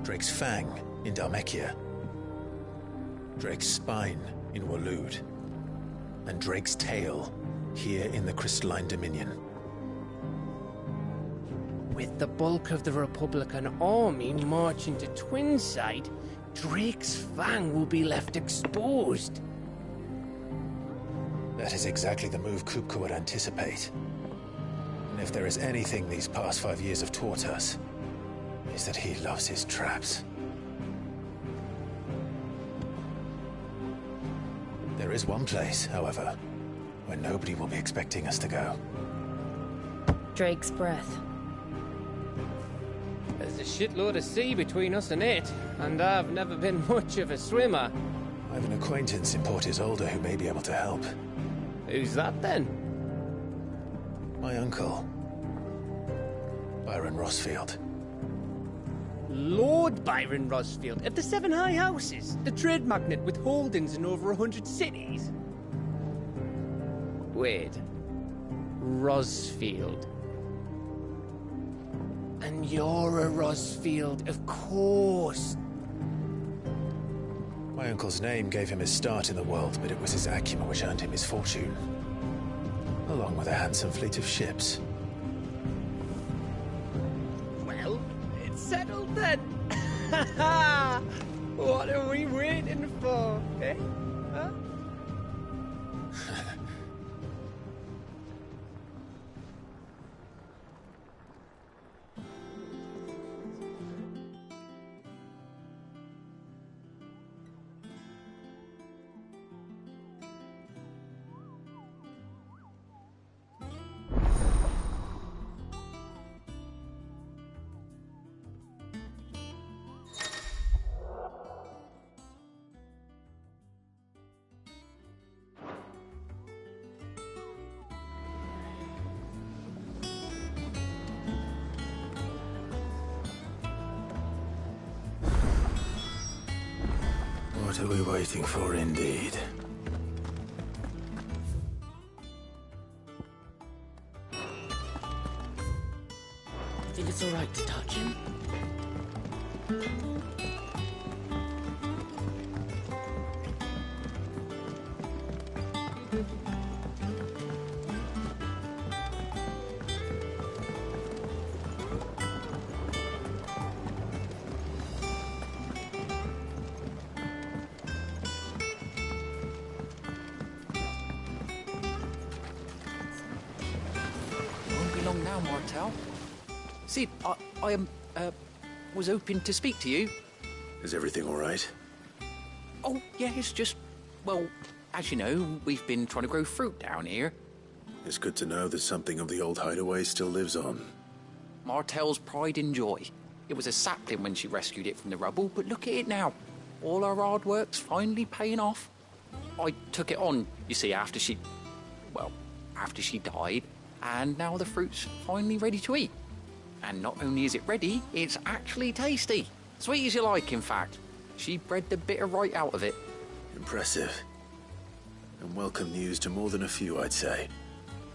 Drake's Fang in Dhalmekia. Drake's Spine in Waloed. And Drake's Tail here in the Crystalline Dominion. With the bulk of the Republican army marching to Twinside, Drake's Fang will be left exposed. That is exactly the move Kupka would anticipate. And if there is anything these past 5 years have taught us, is that he loves his traps. There is one place, however, where nobody will be expecting us to go. Drake's Breath. There's a shitload of sea between us and it, and I've never been much of a swimmer. I have an acquaintance in Port Isolde who may be able to help. Who's that then? My uncle, Byron Rosfield. Lord Byron Rosfield of the Seven High Houses, the trade magnate with holdings in over 100 cities. Wait, Rosfield. And you're a Rosfield, of course. My uncle's name gave him his start in the world, but it was his acumen which earned him his fortune. Along with a handsome fleet of ships. Well, it's settled then. What are we waiting for, eh? Huh? What are we waiting for, indeed? Think it's all right to touch him? now, Martel. Sid, I was hoping to speak to you. Is everything all right? Oh, yeah, it's just, well, as you know, we've been trying to grow fruit down here. It's good to know that something of the old hideaway still lives on. Martel's pride and joy. It was a sapling when she rescued it from the rubble, but look at it now. All our hard work's finally paying off. I took it on, you see, after she died, and now the fruit's finally ready to eat. And not only is it ready, it's actually tasty. Sweet as you like, in fact. She bred the bitter right out of it. Impressive. And welcome news to more than a few, I'd say.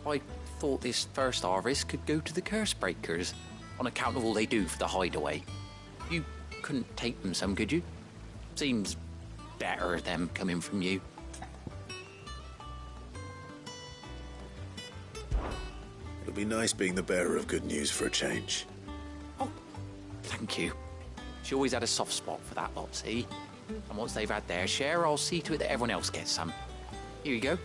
I thought this first harvest could go to the curse breakers, on account of all they do for the hideaway. You couldn't take them some, could you? Seems better them coming from you. It'll be nice being the bearer of good news for a change. Oh, thank you. She always had a soft spot for that lot, see? And once they've had their share, I'll see to it that everyone else gets some. Here you go.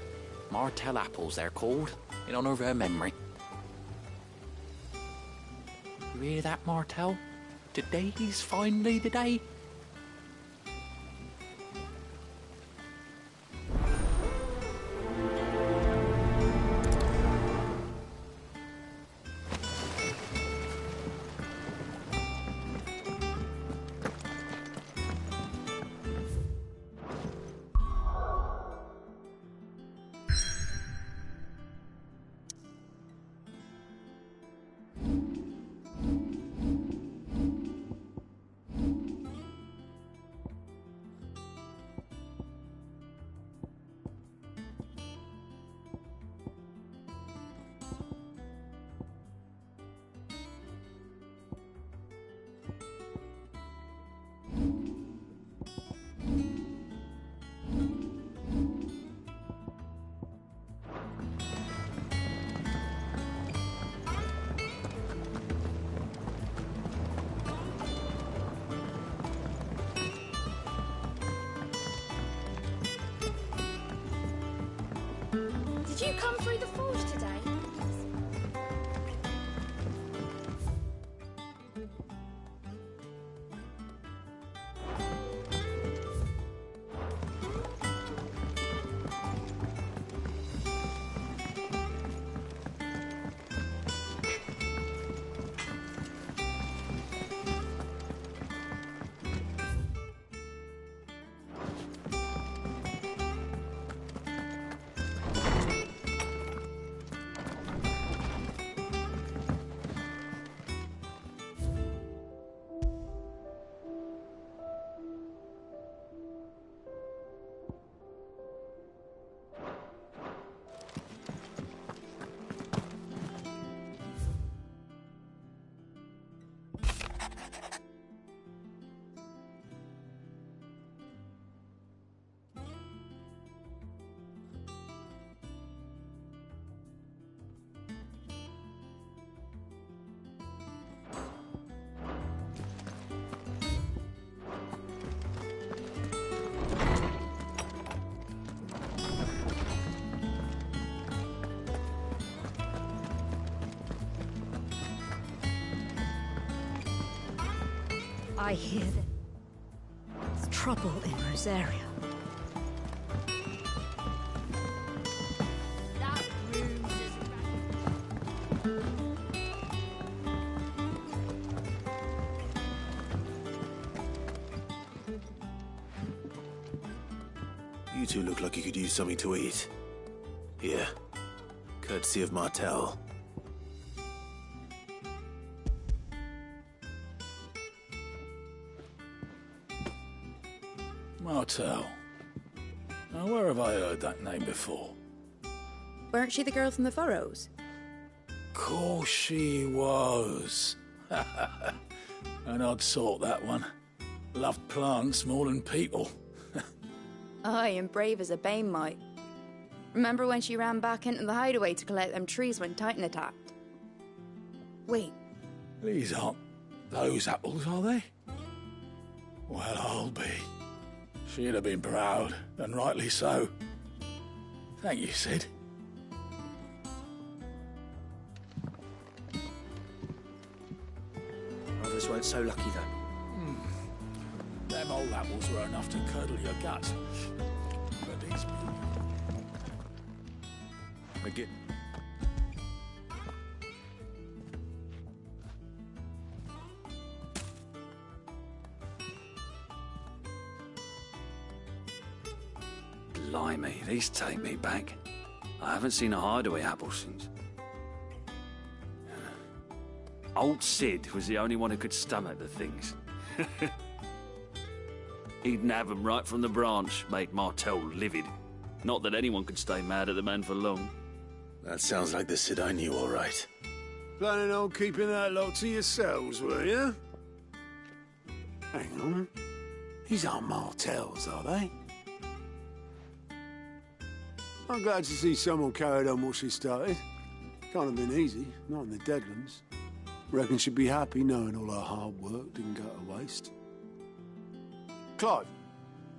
Martel apples, they're called, in honour of her memory. You hear that, Martel? Today's finally the day. Did you come through the forge today? I hear that there's trouble in Rosaria. That room's You two look like you could use something to eat. Here. Courtesy of Martel. Martel. Now, where have I heard that name before? Weren't she the girl from the Furrows? Course she was. An odd sort, that one. Loved plants more than people. Aye, and brave as a bane might. Remember when she ran back into the hideaway to collect them trees when Titan attacked? Wait. These aren't those apples, are they? Well, I'll be. She'd have been proud, and rightly so. Thank you, Sid. others weren't so lucky, though. Them old apples were enough to curdle your guts. But these Again. Blimey, these take me back. I haven't seen a hideaway apple since. Old Sid was the only one who could stomach the things. He'd nab 'em right from the branch, made Martel livid. Not that anyone could stay mad at the man for long. That sounds like the Sid I knew, all right. planning on keeping that lot to yourselves, were you? Hang on. These aren't Martels, are they? I'm glad to see someone carried on what she started. Can't have been easy, not in the Deadlands. Reckon she'd be happy knowing all her hard work didn't go to waste. Clive,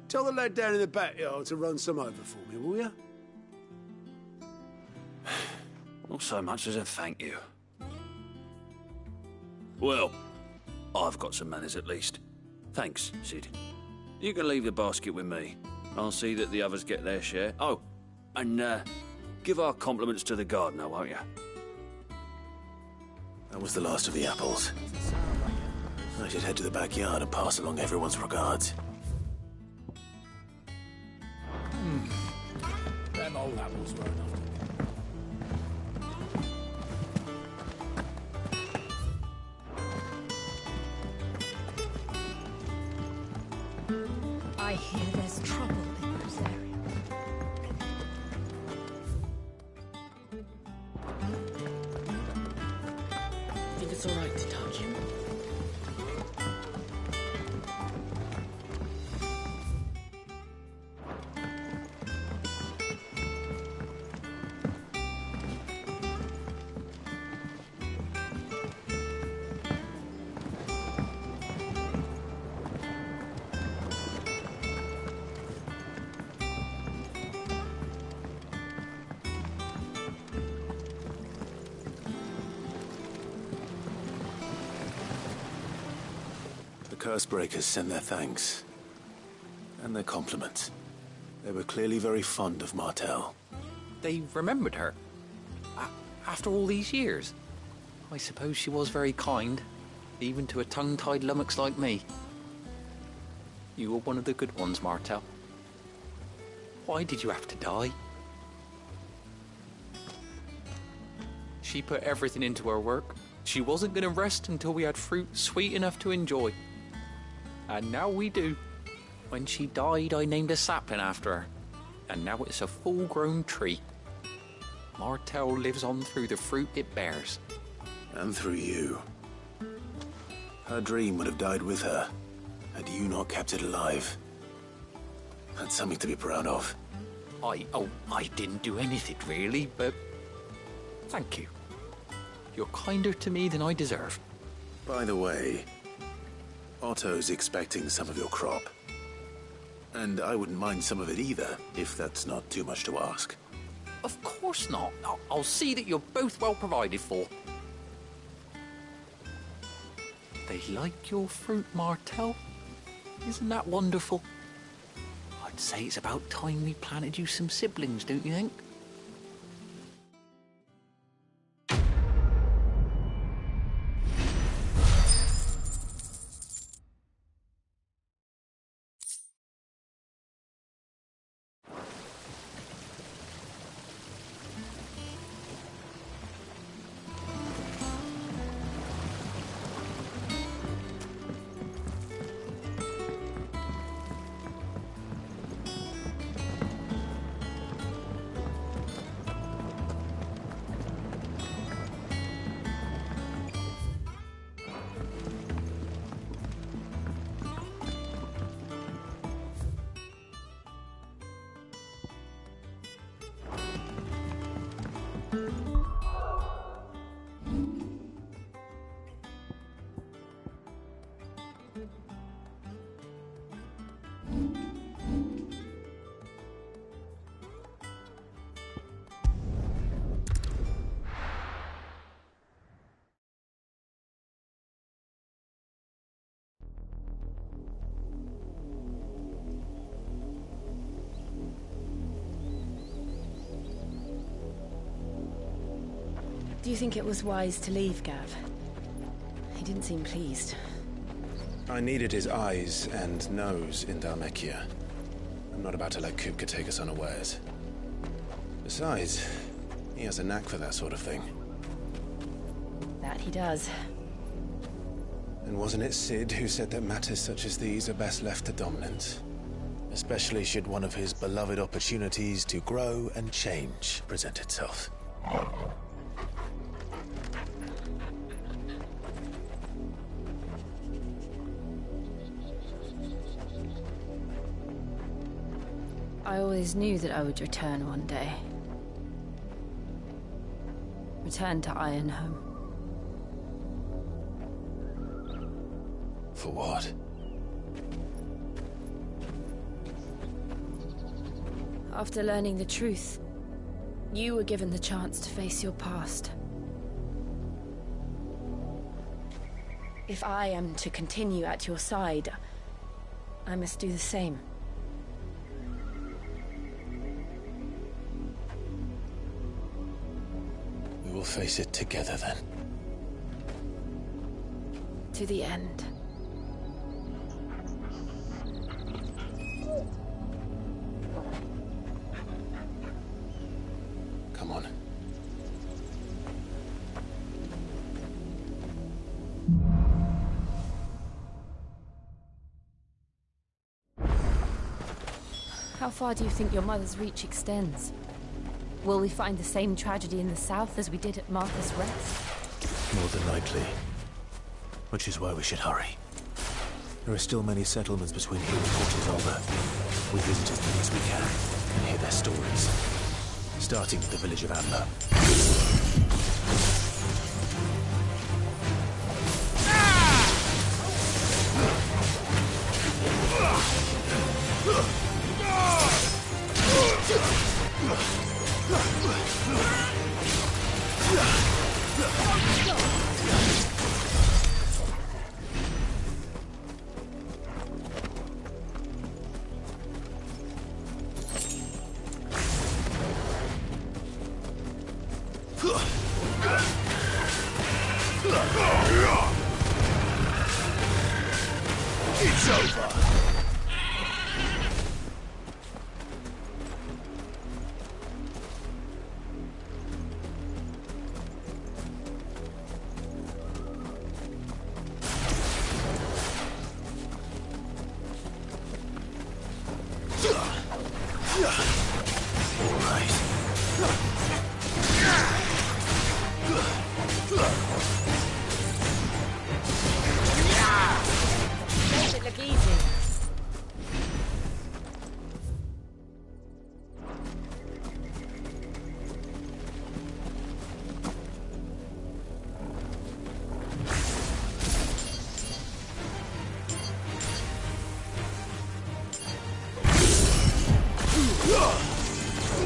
tell the lad down in the backyard to run some over for me, will you? Not so much as a thank you. Well, I've got some manners at least. Thanks, Sid. You can leave the basket with me. I'll see that the others get their share. Oh, and give our compliments to the gardener, won't you? That was the last of the apples. I should head to the backyard and pass along everyone's regards. Them old apples were enough. I hear there's trouble in those areas. Think it's all right to touch him? The Cursebreakers sent their thanks. And their compliments. They were clearly very fond of Martel. They remembered her. After all these years. I suppose she was very kind, even to a tongue-tied lummox like me. You were one of the good ones, Martel. Why did you have to die? She put everything into her work. She wasn't going to rest until we had fruit sweet enough to enjoy. And now we do. When she died, I named a sapling after her. And now it's a full-grown tree. Martel lives on through the fruit it bears. And through you. Her dream would have died with her, had you not kept it alive. That's something to be proud of. I didn't do anything really, but thank you. You're kinder to me than I deserve. By the way, Otto's expecting some of your crop. And I wouldn't mind some of it either, if that's not too much to ask. Of course not. I'll see that you're both well provided for. They like your fruit, Martel. Isn't that wonderful? I'd say it's about time we planted you some siblings, don't you think? Do you think it was wise to leave, Gav? He didn't seem pleased. I needed his eyes and nose in Dhalmekia. I'm not about to let Kupka take us unawares. Besides, he has a knack for that sort of thing. That he does. And wasn't it Sid who said that matters such as these are best left to dominance? Especially should one of his beloved opportunities to grow and change present itself. I always knew that I would return one day. Return to Ironhome. For what? After learning the truth, you were given the chance to face your past. If I am to continue at your side, I must do the same. We will face it together then. To the end. Come on. How far do you think your mother's reach extends? Will we find the same tragedy in the south as we did at Martha's Rest? More than likely. Which is why we should hurry. There are still many settlements between here and Portazalba. We visit as many as we can and hear their stories. Starting with the village of Adler. It's over. Makes it look easy.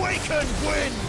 We can win!